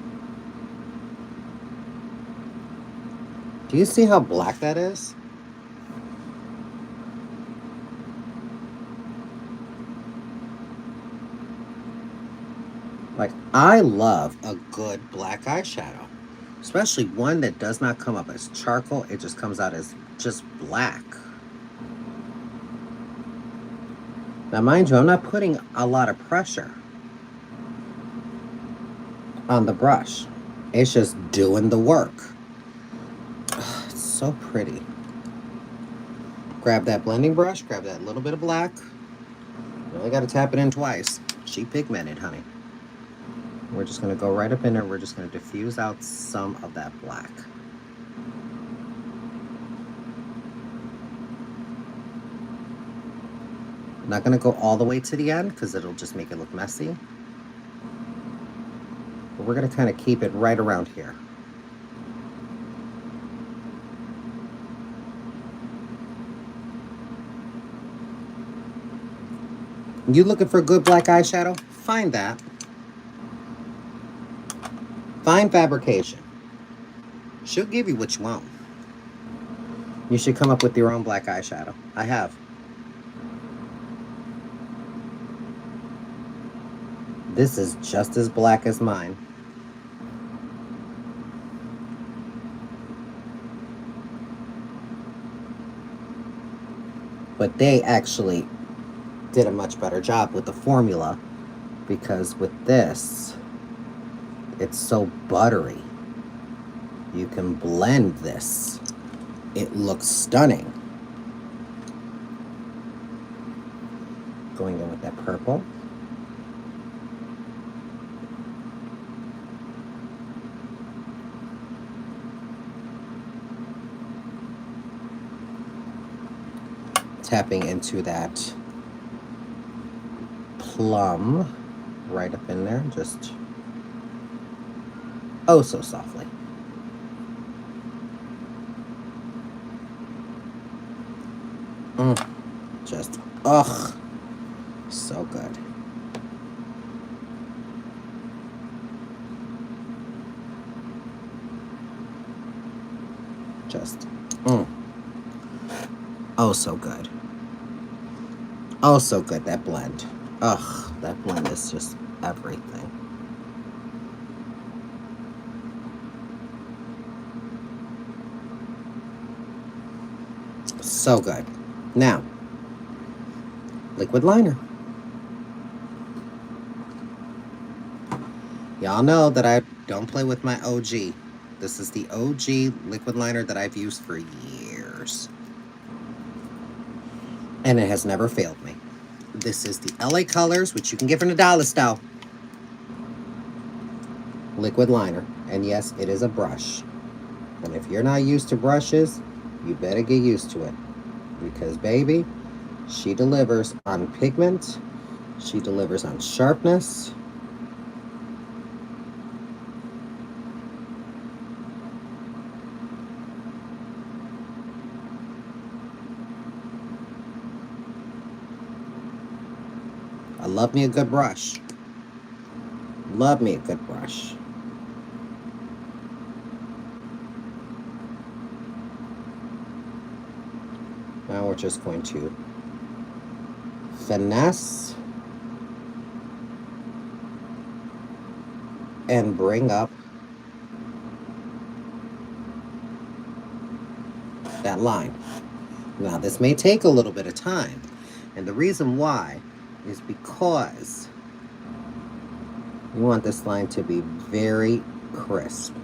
Do you see how black that is? Like, I love a good black eyeshadow, especially one that does not come up as charcoal. It just comes out as just black. Now, mind you, I'm not putting a lot of pressure on the brush. It's just doing the work. Ugh, it's so pretty. Grab that blending brush, grab that little bit of black. You only got to tap it in twice. She pigmented, honey. We're just going to go right up in there. We're just going to diffuse out some of that black. I'm not going to go all the way to the end because it'll just make it look messy. But we're going to kind of keep it right around here. You looking for good black eyeshadow? Find that. Find Fabrication. She'll give you what you want. You should come up with your own black eyeshadow. I have. This is just as black as mine. But they actually did a much better job with the formula, because with this, it's so buttery. You can blend this. It looks stunning. Going in with that purple. Tapping into that plum right up in there, just oh so softly. Just, ugh, so good. Just, oh so good. Oh so good, that blend. Ugh, that blend is just everything. So good. Now, liquid liner. Y'all know that I don't play with my OG. This is the OG liquid liner that I've used for years. And it has never failed me. This is the LA Colors, which you can get from the dollar store. Liquid liner. And yes, it is a brush. And if you're not used to brushes, you better get used to it. Because, baby, she delivers on pigment. She delivers on sharpness. I love me a good brush. Love me a good brush. Now we're just going to finesse and bring up that line. Now this may take a little bit of time, and the reason why is because you want this line to be very crisp.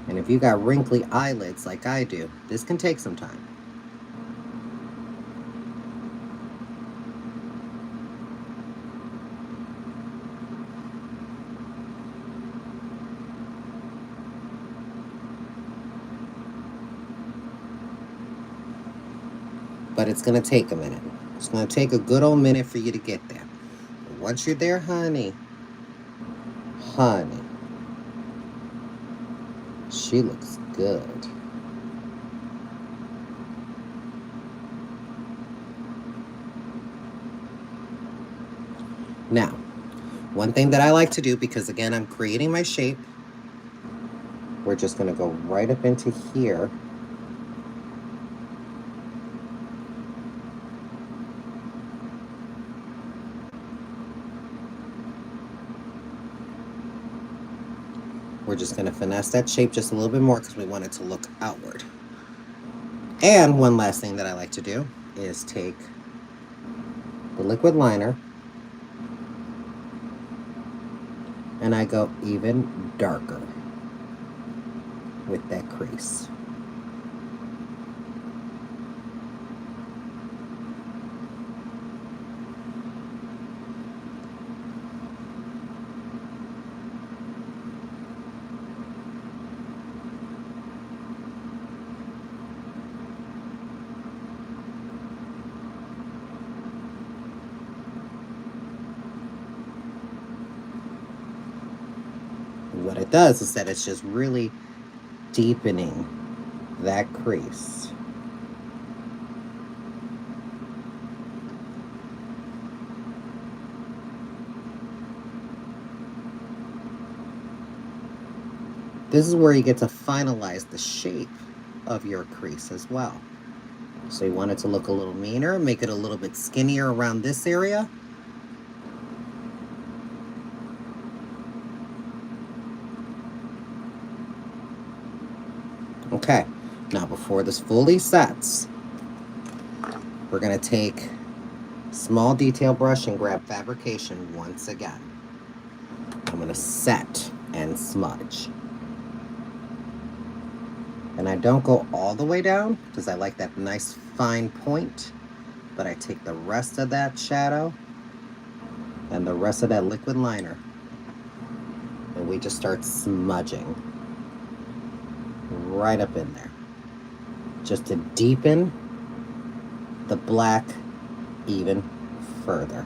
And if you got wrinkly eyelids like I do, this can take some time. But it's going to take a minute. It's going to take a good old minute for you to get there. But once you're there, honey, she looks good. Now, one thing that I like to do, because again, I'm creating my shape, we're just going to go right up into here. We're just going to finesse that shape just a little bit more because we want it to look outward. And one last thing that I like to do is take the liquid liner and I go even darker with that crease. What it does is that it's just really deepening that crease. This is where you get to finalize the shape of your crease as well. So you want it to look a little meaner, make it a little bit skinnier around this area. Okay, now before this fully sets, we're going to take small detail brush and grab fabrication once again. I'm going to set and smudge. And I don't go all the way down because I like that nice fine point, but I take the rest of that shadow and the rest of that liquid liner and we just start smudging right up in there just to deepen the black even further.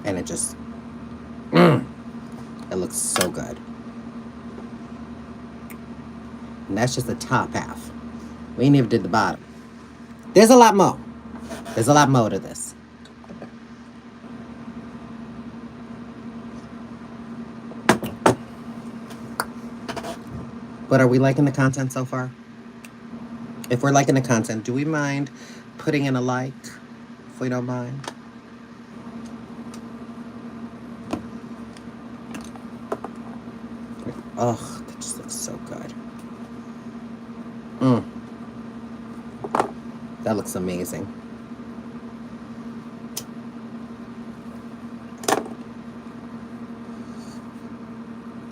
And it just, it looks so good. And that's just the top half. We ain't even did the bottom. There's a lot more. There's a lot more to this. But are we liking the content so far? If we're liking the content, do we mind putting in a like? If we don't mind. Oh, that just looks so good. That looks amazing.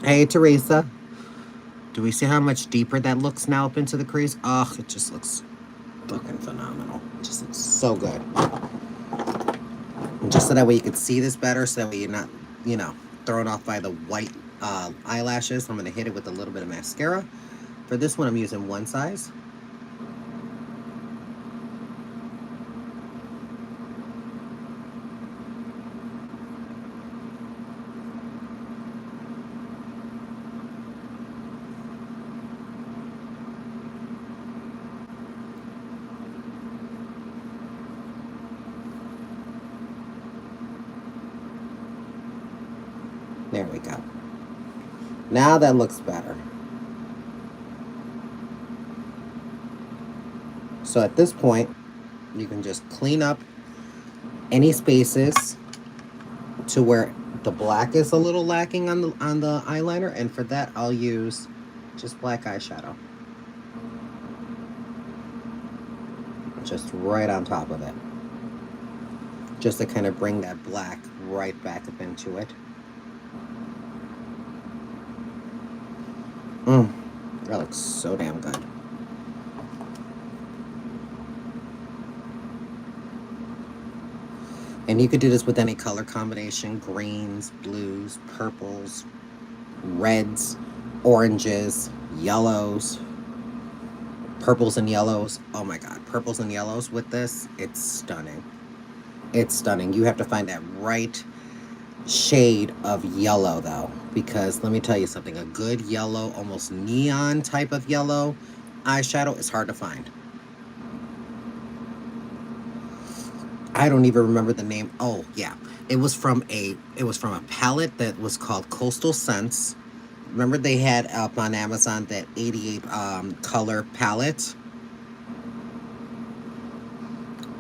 Hey, Teresa. Do we see how much deeper that looks now up into the crease? Oh, it just looks fucking phenomenal. It just looks so good. And just so that way you can see this better, so that way you're not, you know, thrown off by the white eyelashes. I'm going to hit it with a little bit of mascara. For this one, I'm using one size. There we go. Now that looks better. So at this point, you can just clean up any spaces to where the black is a little lacking on the eyeliner, and for that I'll use just black eyeshadow. Just right on top of it. Just to kind of bring that black right back up into it. That looks so damn good. And you could do this with any color combination: greens, blues, purples, reds, oranges, yellows, purples and yellows. Oh my god, purples and yellows with this, it's stunning. It's stunning. You have to find that right shade of yellow though, because let me tell you something, a good yellow, almost neon type of yellow eyeshadow is hard to find. I don't even remember the name. Oh yeah, it was from a palette that was called Coastal Scents. Remember they had up on Amazon that 88 color palette?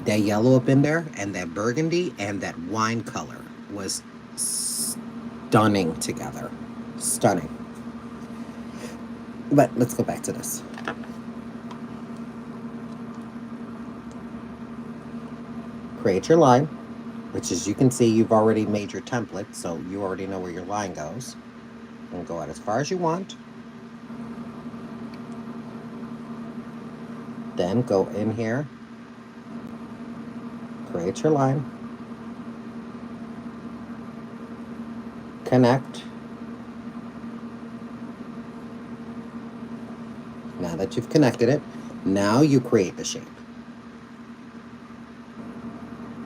That yellow up in there and that burgundy and that wine color was stunning together. Stunning. But let's go back to this. Create your line, which as you can see, you've already made your template, so you already know where your line goes. And go out as far as you want. Then go in here, create your line, connect. Now that you've connected it, now you create the shape.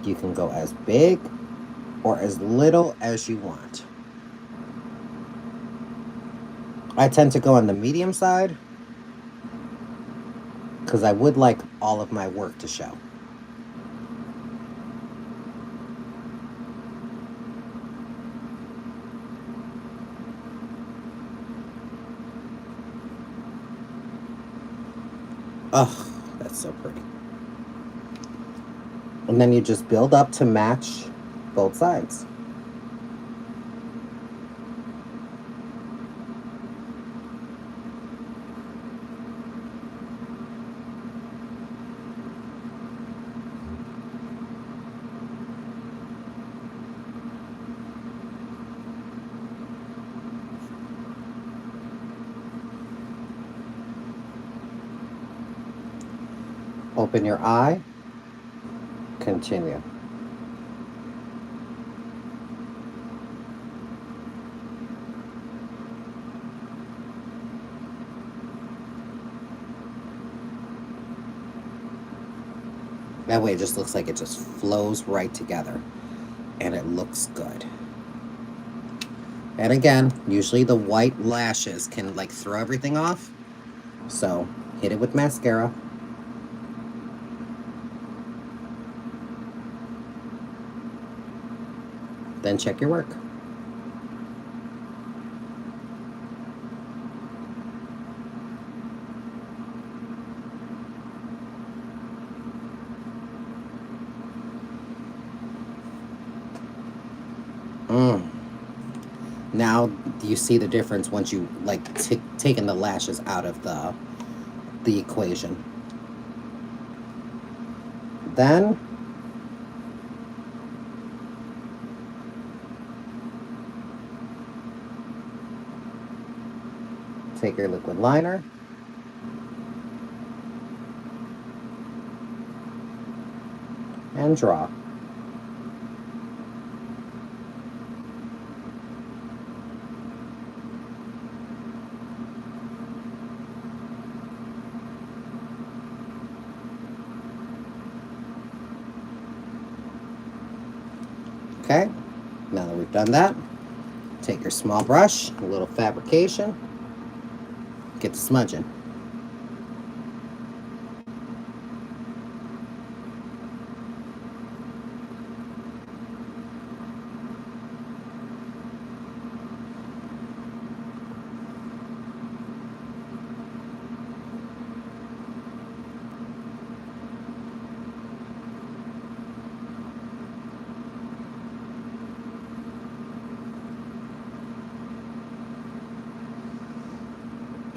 You can go as big or as little as you want. I tend to go on the medium side because I would like all of my work to show. Oh, that's so pretty. And then you just build up to match both sides. Open your eye, continue. That way it just looks like it just flows right together and it looks good. And again, usually the white lashes can like throw everything off. So hit it with mascara. Then check your work. Now you see the difference once you like taken the lashes out of the equation. Then take your liquid liner and draw. Okay, now that we've done that, take your small brush, a little fabrication, get to smudging.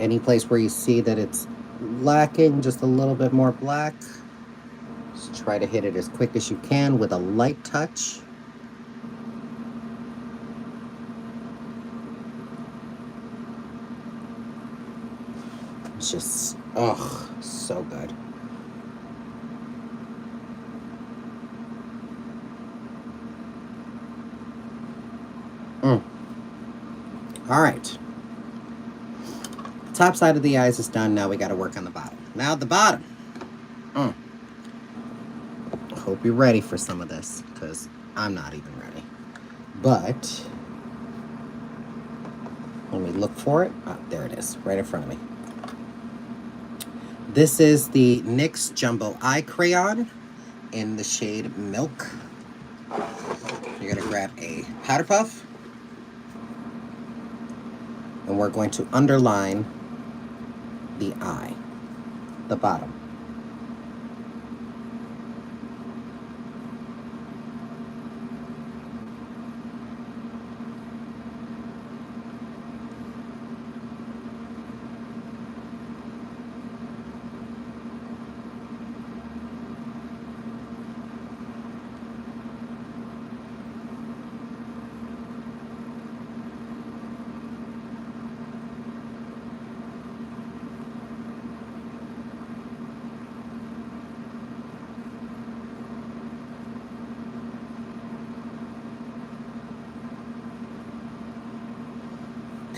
Any place where you see that it's lacking just a little bit more black, just try to hit it as quick as you can with a light touch. It's just, oh, so good. All right. Top side of the eyes is done. Now we got to work on the bottom. Now the bottom. Hope you're ready for some of this, because I'm not even ready. But let me look for it. Oh, there it is, right in front of me. This is the NYX Jumbo Eye Crayon in the shade Milk. You're going to grab a powder puff, and we're going to underline the eye, the bottom.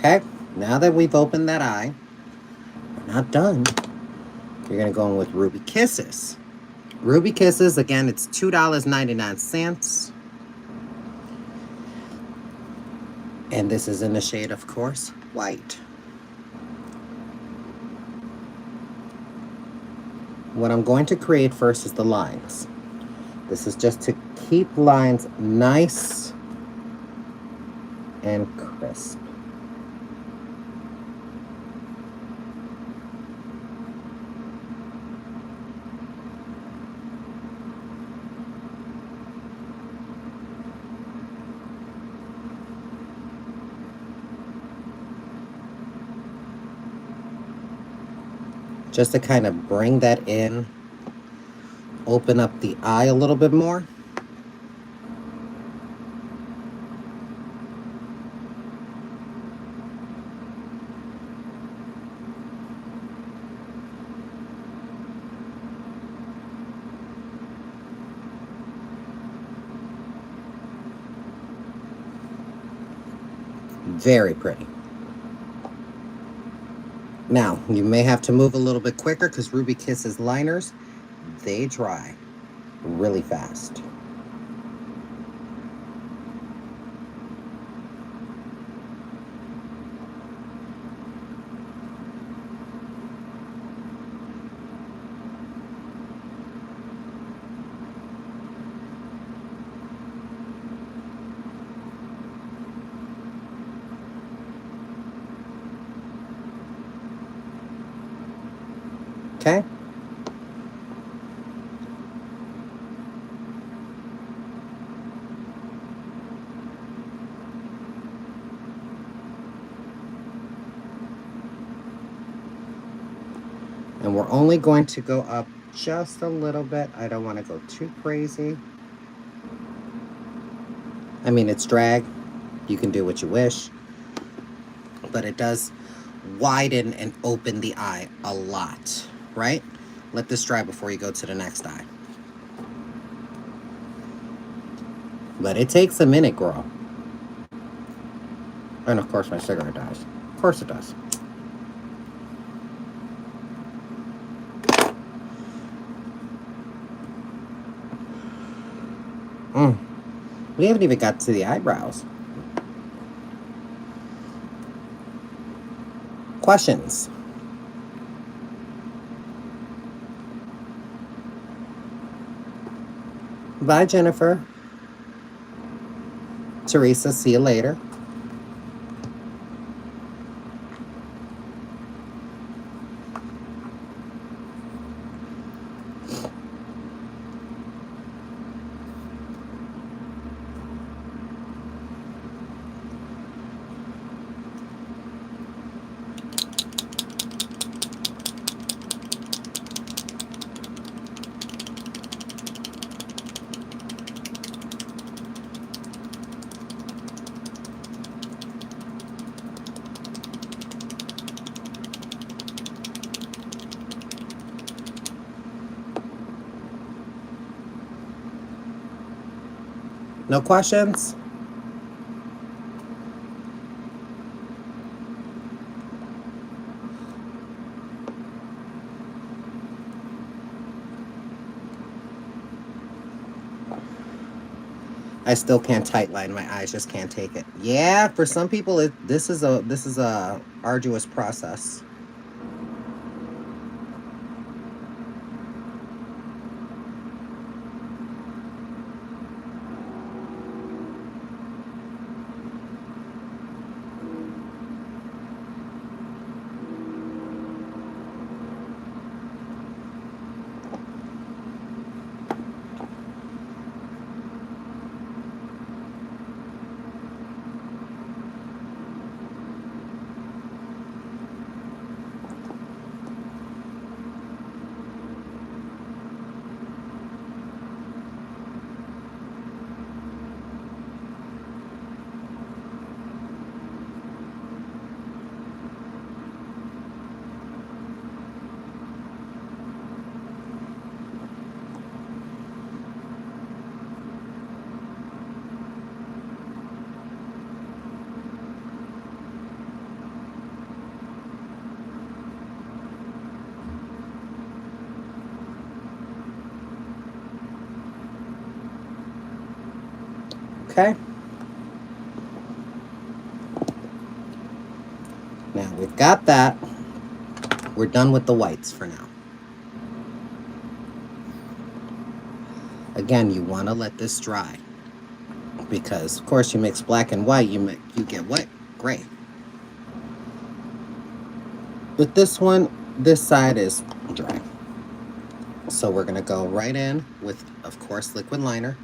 Okay, now that we've opened that eye, we're not done. You're going to go in with Ruby Kisses. Ruby Kisses, again, it's $2.99. And this is in the shade, of course, white. what I'm going to create first is the lines. This is just to keep lines nice and crisp. Just to kind of bring that in, open up the eye a little bit more. Very pretty. Now, you may have to move a little bit quicker because Ruby Kiss's liners, they dry really fast. Okay? And we're only going to go up just a little bit. I don't want to go too crazy. I mean, it's drag. You can do what you wish. But it does widen and open the eye a lot, right? Let this dry before you go to the next eye. But it takes a minute, girl. And of course my cigarette dies. Of course it does. We haven't even got to the eyebrows. Questions? Bye, Jennifer. Teresa, see you later. No questions? I still can't tightline. My eyes just can't take it. Yeah, for some people, this is a arduous process. Okay. Now we've got that. We're done with the whites for now. Again, you want to let this dry because, of course, you mix black and white, you get what? Gray. But this one, this side is dry. So we're going to go right in with, of course, liquid liner.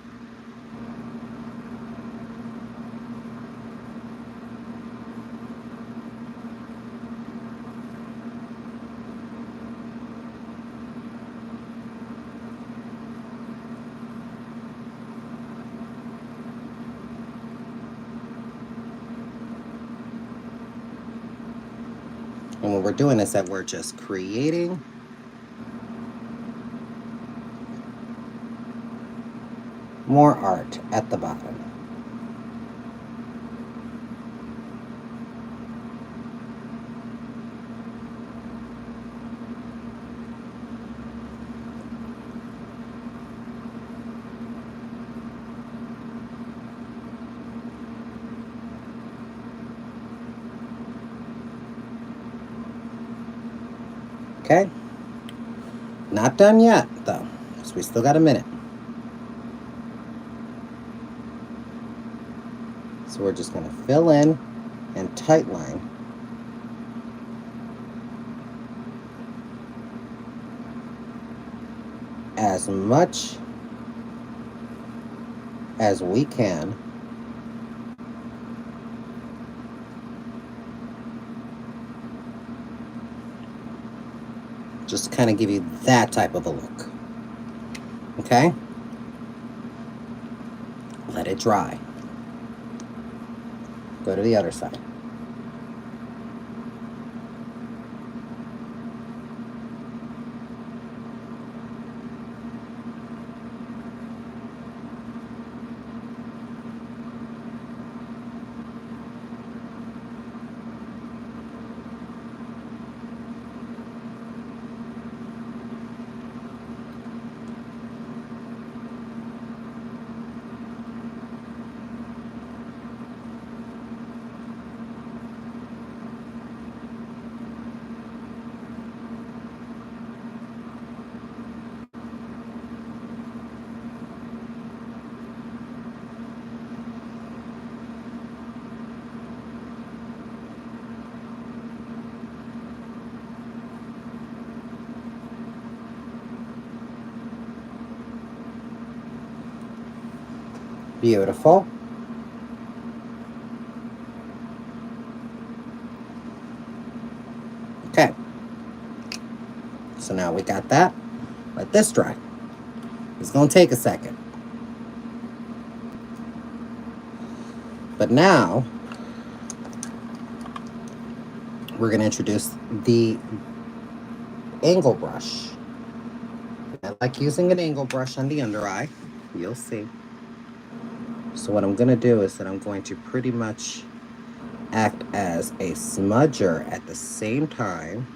And what we're doing is that we're just creating more art at the bottom. Okay? Not done yet, though, because we still got a minute. So we're just going to fill in and tightline as much as we can just kind of give you that type of a look. Okay? Let it dry. Go to the other side. Beautiful. Okay. So now we got that. Let this dry. It's going to take a second. But now, we're going to introduce the angle brush. I like using an angle brush on the under eye. You'll see. So what I'm going to do is that I'm going to pretty much act as a smudger at the same time,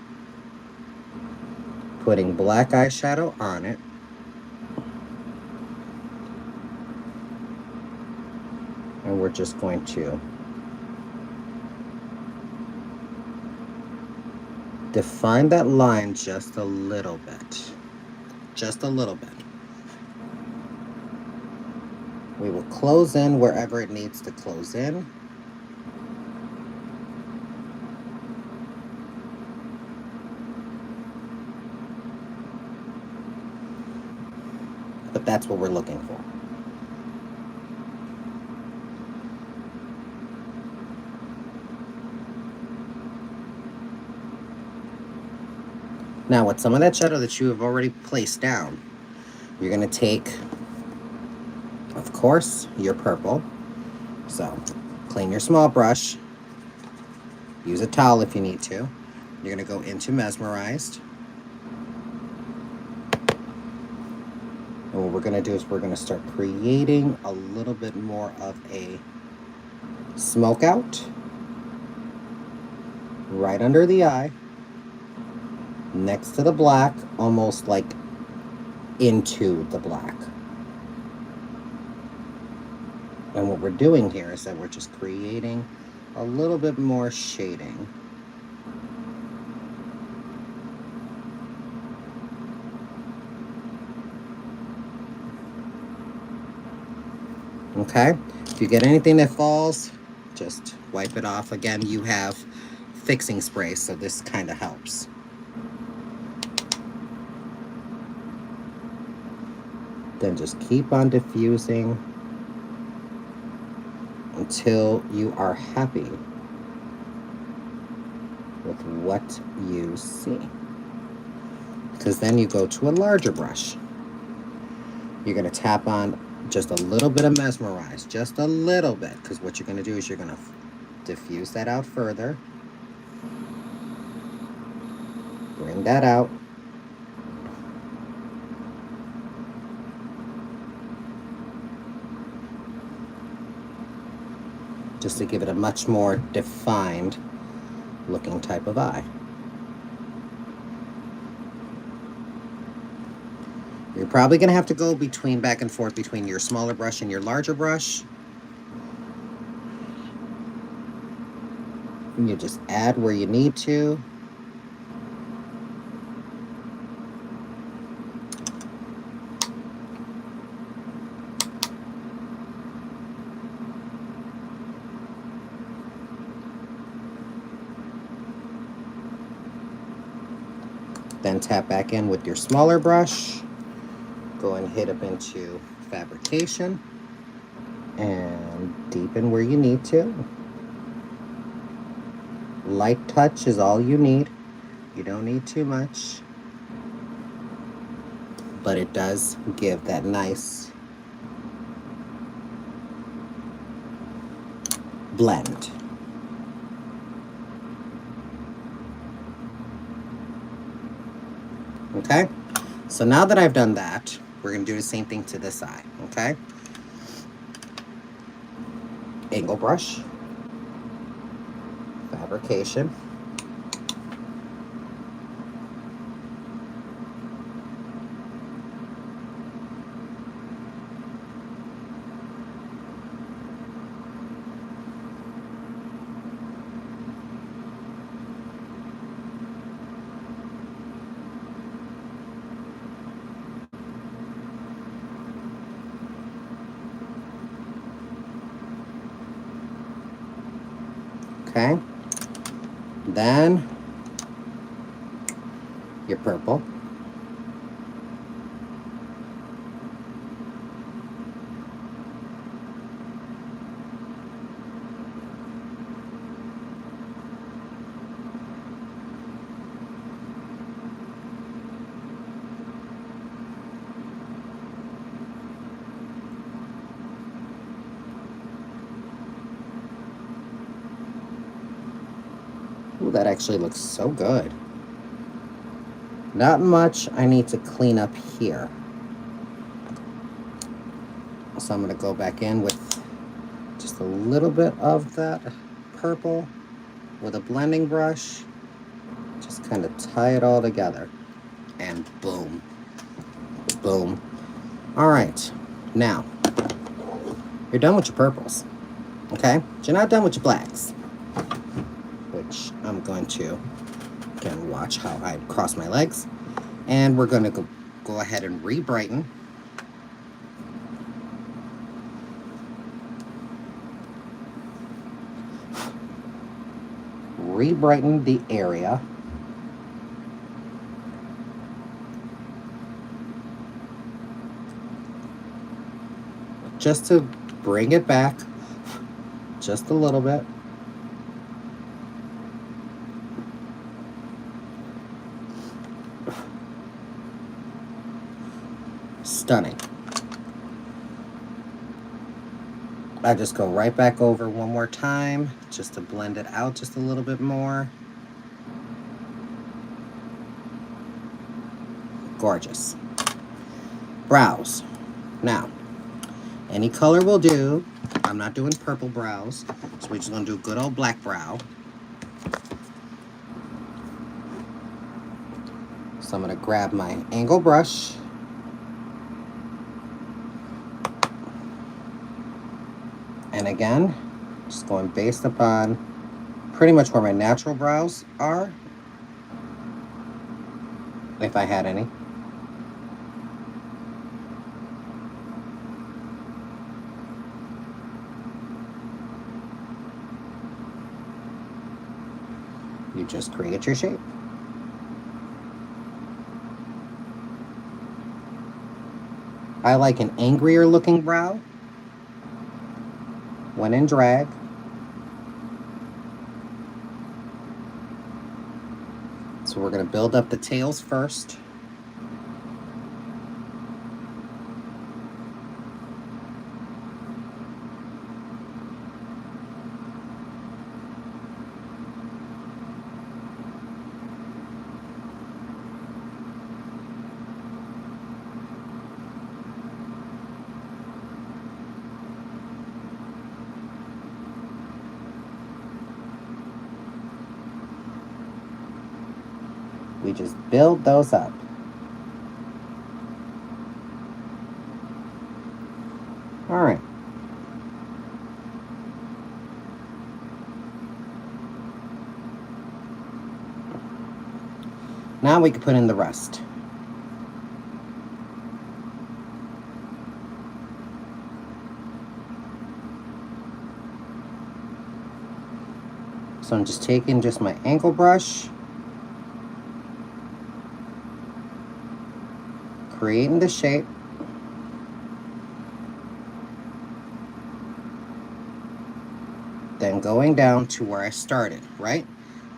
putting black eyeshadow on it. And we're just going to define that line just a little bit. Just a little bit. We will close in wherever it needs to close in. But that's what we're looking for. Now, with some of that shadow that you have already placed down, you're going to take, of course, your purple. So, clean your small brush. Use a towel if you need to. You're going to go into Mesmerized. And what we're going to do is we're going to start creating a little bit more of a smoke out right under the eye, next to the black, almost like into the black. And what we're doing here is that we're just creating a little bit more shading. Okay? If you get anything that falls, just wipe it off. Again, you have fixing spray, so this kind of helps. Then just keep on diffusing until you are happy with what you see. Because then you go to a larger brush. You're going to tap on just a little bit of Mesmerize, just a little bit, because what you're going to do is you're going to diffuse that out further. Bring that out. Just to give it a much more defined looking type of eye. You're probably going to have to go back and forth between your smaller brush and your larger brush. And you just add where you need to. Then tap back in with your smaller brush. Go and hit up into fabrication and deepen where you need to. Light touch is all you need. You don't need too much, but it does give that nice blend. Okay, so now that I've done that, we're going to do the same thing to this eye. Okay, angle brush, fabrication, okay, then your purple, ooh, that actually looks so good. Not much I need to clean up here. So I'm going to go back in with just a little bit of that purple with a blending brush. Just kind of tie it all together. And boom. Boom. Alright. Now, you're done with your purples. Okay? But you're not done with your blacks. Which I'm going to, again, watch how I cross my legs. And we're going to go ahead and re-brighten. Re-brighten the area. Just to bring it back just a little bit. Stunning. I just go right back over one more time just to blend it out just a little bit more. Gorgeous. Brows. Now, any color will do. I'm not doing purple brows, so we're just going to do a good old black brow. So I'm going to grab my angle brush. And again, just going based upon pretty much where my natural brows are, if I had any. You just create your shape. I like an angrier looking brow when in drag. So we're going to build up the tails first. We just build those up. All right. Now we can put in the rest. So I'm just taking just my angle brush, creating the shape, then going down to where I started, right?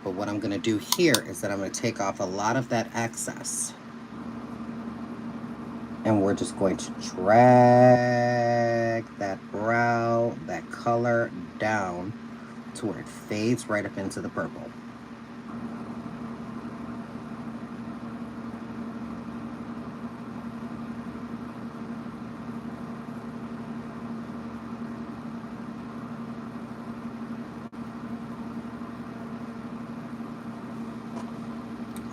But what I'm going to do here is that I'm going to take off a lot of that excess. And we're just going to drag that brow, that color down to where it fades right up into the purple.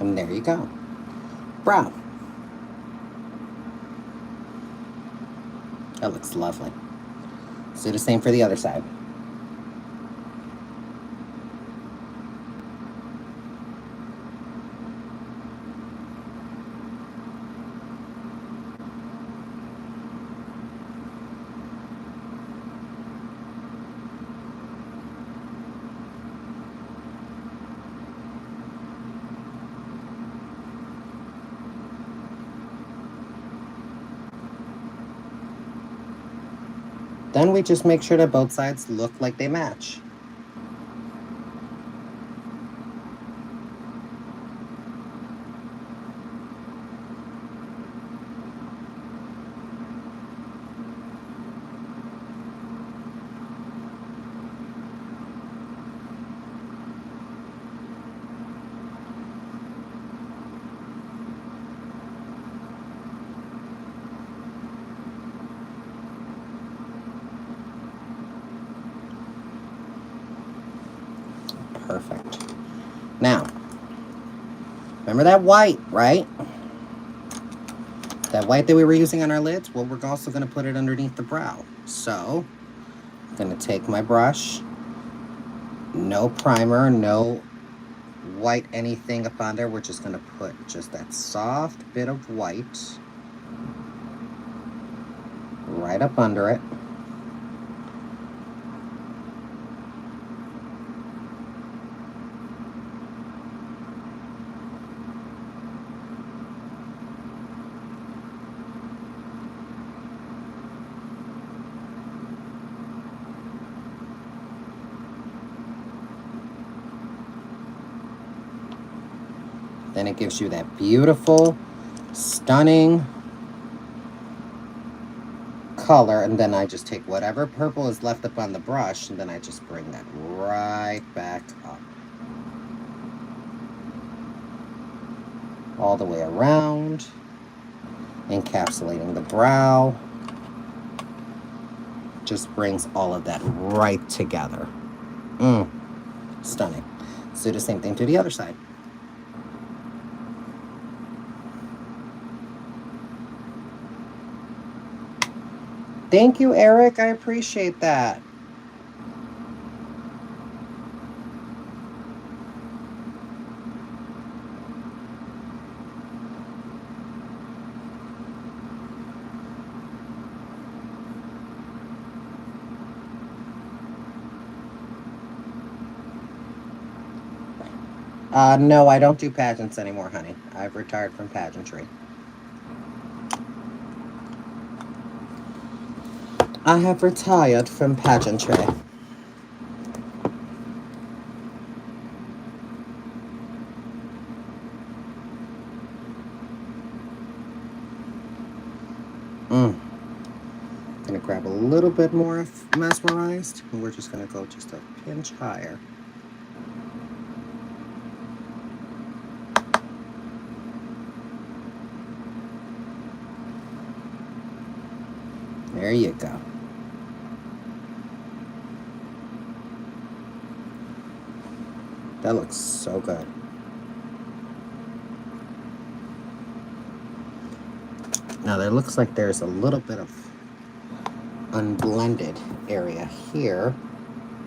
And there you go. Brow. That looks lovely. Let's do the same for the other side. Then we just make sure that both sides look like they match. Perfect. Now, remember that white, right? That white that we were using on our lids? Well, we're also going to put it underneath the brow. So, I'm going to take my brush, no primer, no white anything up on there. We're just going to put just that soft bit of white right up under it. Then it gives you that beautiful, stunning color. And then I just take whatever purple is left up on the brush, and then I just bring that right back up. All the way around, encapsulating the brow. Just brings all of that right together. Stunning. Let's do the same thing to the other side. Thank you, Eric. I appreciate that. No, I don't do pageants anymore, honey. I've retired from pageantry. I have retired from pageantry. Gonna grab a little bit more mesmerized, and we're just gonna go just a pinch higher. There you go. That looks so good. Now there looks like there's a little bit of unblended area here.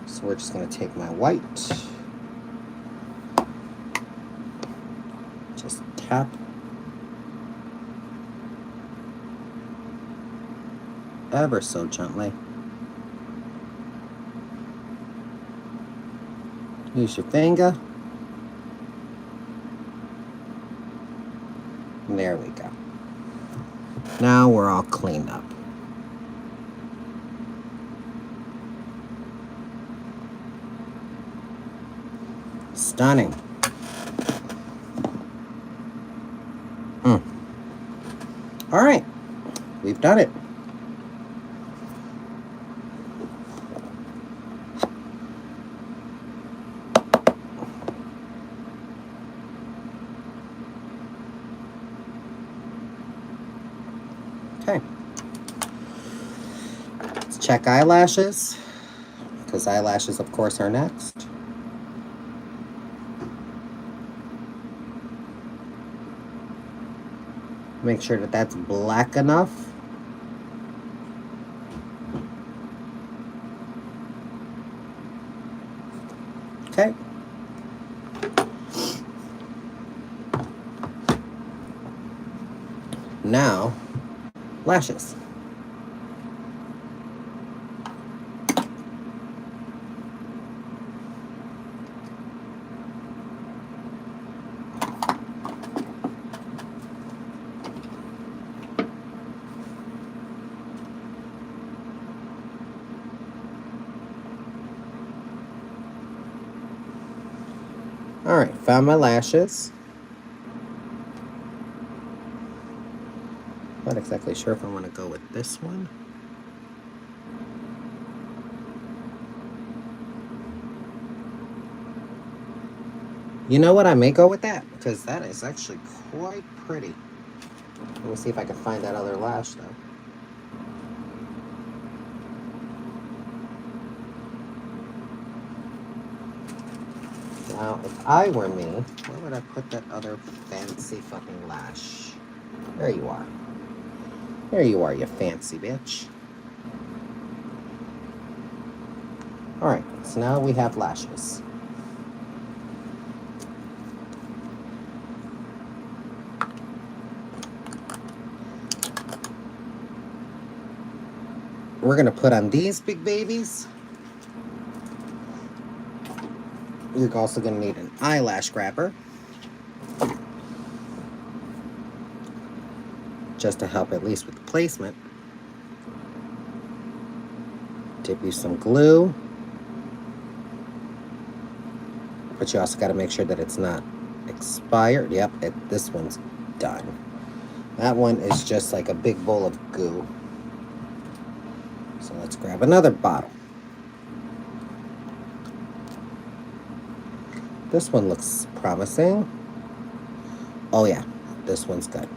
So we're just going to take my white, just tap, ever so gently. Use your finger. There we go. Now we're all cleaned up. Stunning. All right, we've done it. Okay. Let's check eyelashes, because eyelashes, of course, are next. Make sure that that's black enough. Okay. Now, lashes. All right, found my lashes. Not exactly sure if I want to go with this one. You know what? I may go with that, because that is actually quite pretty. Let me see if I can find that other lash, though. Now, if I were me, where would I put that other fancy fucking lash? There you are. There you are, you fancy bitch. Alright, so now we have lashes. We're going to put on these big babies. You're also going to need an eyelash grabber, just to help at least with the placement. Dip you some glue, but you also got to make sure that it's not expired. Yep, this one's done. That one is just like a big bowl of goo. So let's grab another bottle. This one looks promising. Oh yeah, this one's good.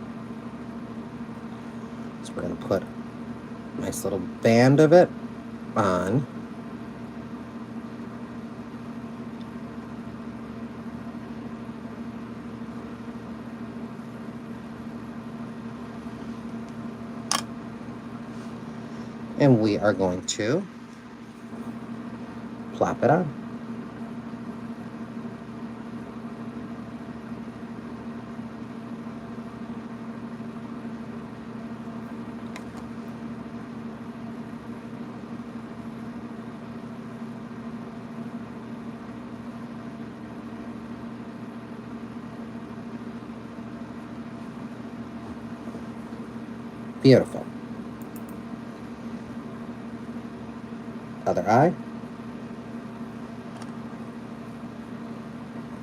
So we're gonna put a nice little band of it on. And we are going to plop it on. Beautiful. Other eye.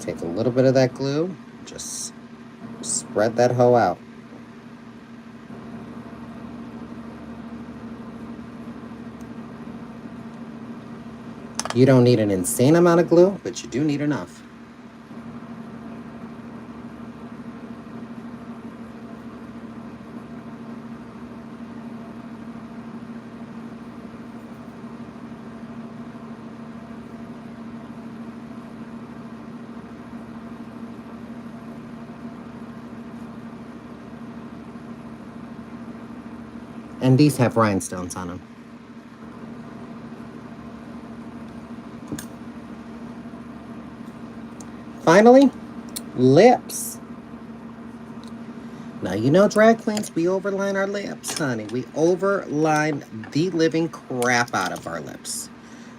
Take a little bit of that glue. Just spread that hoe out. You don't need an insane amount of glue, but you do need enough. And these have rhinestones on them. Finally, lips. Now, you know, drag queens, we overline our lips, honey. We overline the living crap out of our lips.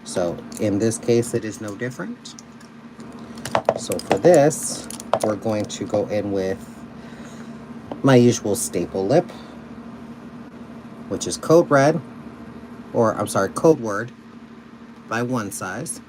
So, in this case, it is no different. So, for this, we're going to go in with my usual staple lip, which is Code Red, or I'm sorry, Code Word by One Size.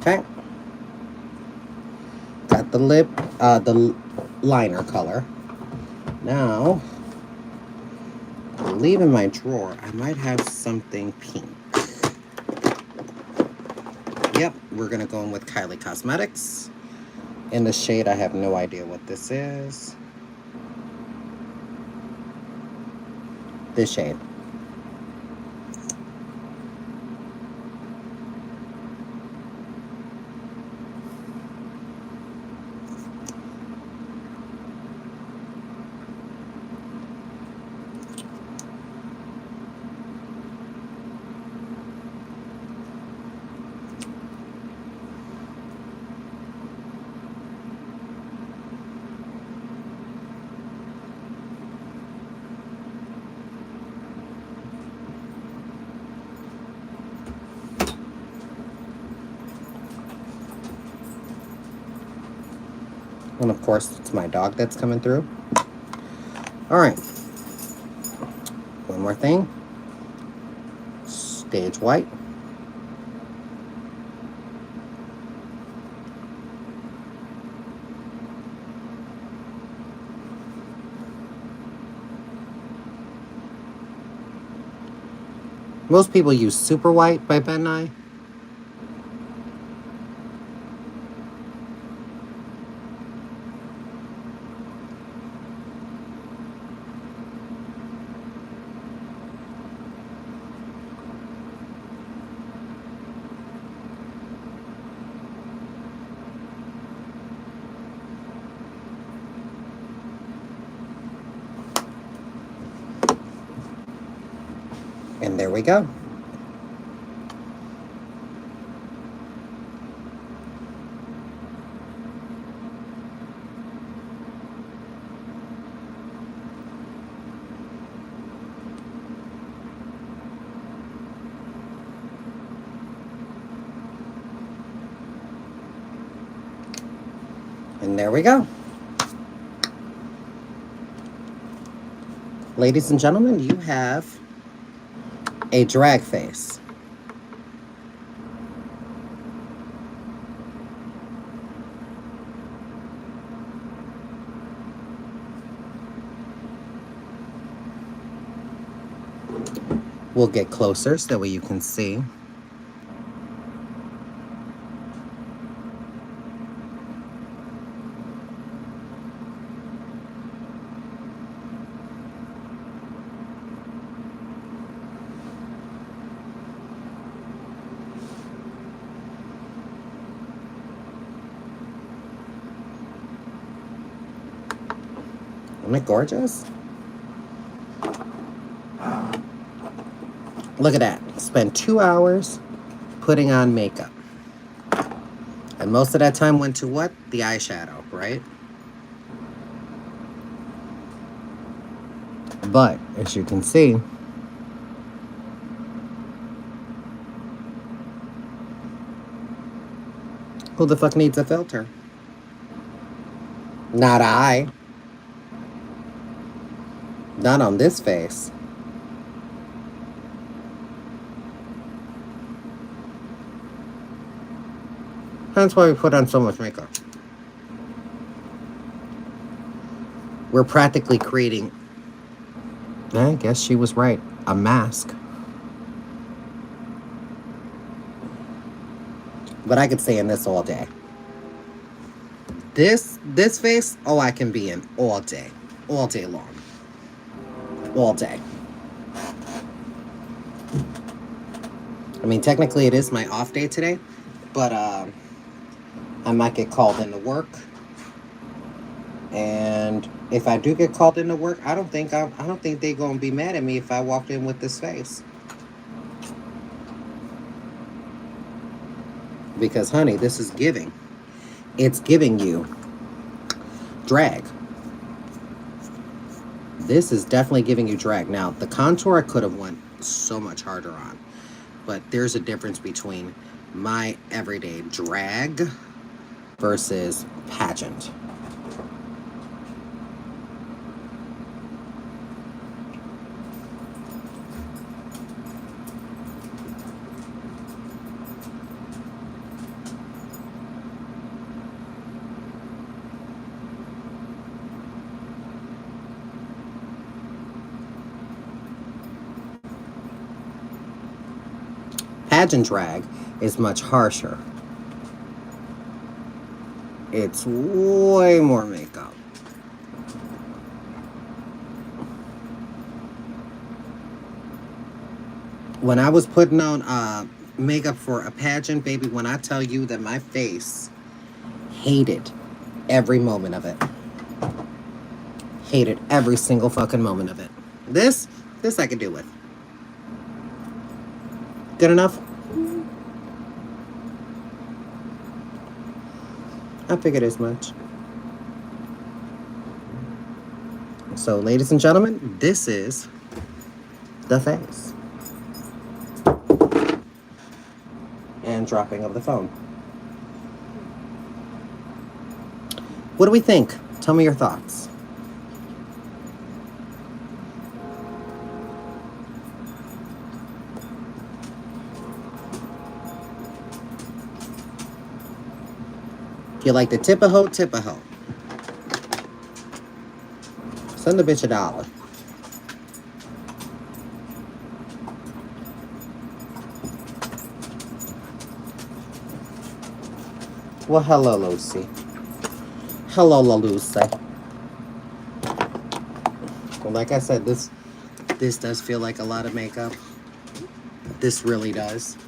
Okay. Got the lip, the liner color. Now, I believe in my drawer, I might have something pink. Yep, we're gonna go in with Kylie Cosmetics. In the shade, I have no idea what this is. This shade. And of course, it's my dog that's coming through. All right. One more thing. Stage white. Most people use Super White by Ben Nye. And there we go. And there we go. Ladies and gentlemen, you have a drag face. We'll get closer so that way you can see. Isn't it gorgeous? Look at that. Spend 2 hours putting on makeup. And most of that time went to what? The eyeshadow, right? But, as you can see, who the fuck needs a filter? Not I. Not on this face. That's why we put on so much makeup. We're practically creating, I guess she was right, a mask. But I could stay in this all day. This face, oh, I can be in all day long. All day. I mean, technically it is my off day today, but I might get called into work. And if I do get called into work, I don't think they're gonna be mad at me if I walked in with this face. Because honey, this is giving. It's giving you drag. This is definitely giving you drag. Now, the contour I could have went so much harder on. But there's a difference between my everyday drag versus pageant. Pageant drag is much harsher. It's way more makeup. When I was putting on makeup for a pageant, baby, when I tell you that my face hated every moment of it. Hated every single fucking moment of it. This I could do with. Good enough? I figured as much. So, ladies and gentlemen, this is the face. And dropping of the phone. What do we think? Tell me your thoughts. If you like the tip a hoe, tip a hoe. Send the bitch $1. Well, hello, Lucy. Hello, Lucy. Well, like I said, this does feel like a lot of makeup. This really does.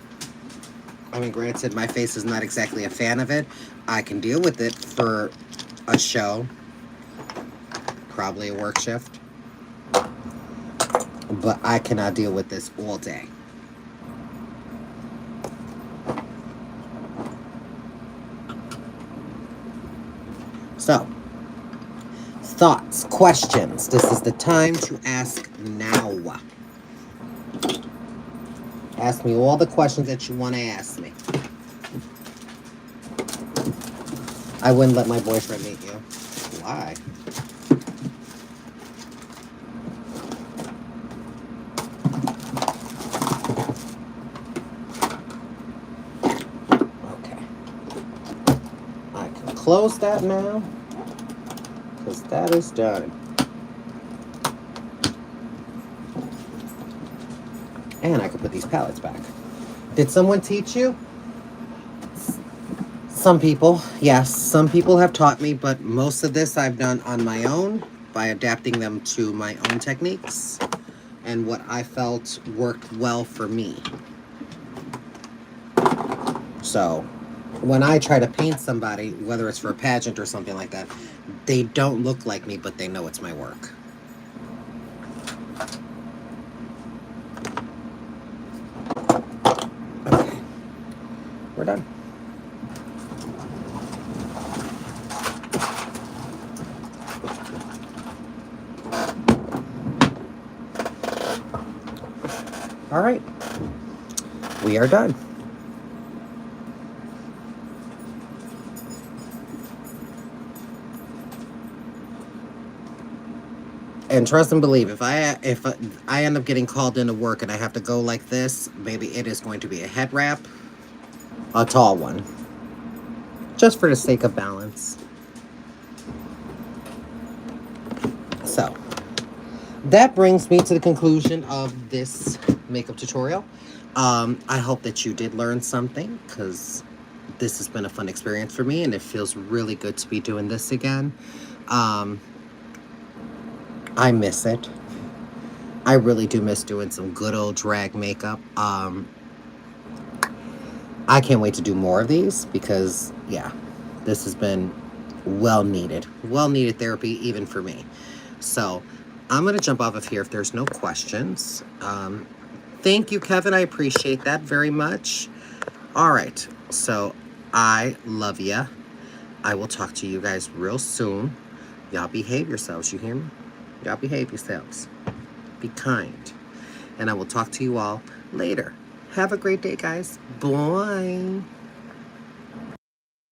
I mean, granted, my face is not exactly a fan of it. I can deal with it for a show. Probably a work shift. But I cannot deal with this all day. So, thoughts, questions. This is the time to ask now. Ask me all the questions that you want to ask me. I wouldn't let my boyfriend meet you. Why? Okay. I can close that now, because that is done. And I can put these palettes back. Did someone teach you? Some people, yes. Some people have taught me, but most of this I've done on my own by adapting them to my own techniques and what I felt worked well for me. So, when I try to paint somebody, whether it's for a pageant or something like that, They don't look like me, but they know it's my work. Okay, we're done. All right, we are done. And trust and believe, if I end up getting called into work and I have to go like this, maybe it is going to be a head wrap, a tall one, just for the sake of balance. So that brings me to the conclusion of this makeup tutorial. I hope that you did learn something, because this has been a fun experience for me, and it feels really good to be doing this again. I miss it. I really do miss doing some good old drag makeup. I can't wait to do more of these because, yeah, this has been well needed therapy, even for me. So I'm going to jump off of here if there's no questions. Thank you, Kevin. I appreciate that very much. All right. So I love ya. I will talk to you guys real soon. Y'all behave yourselves. You hear me? Y'all behave yourselves. Be kind. And I will talk to you all later. Have a great day, guys. Bye.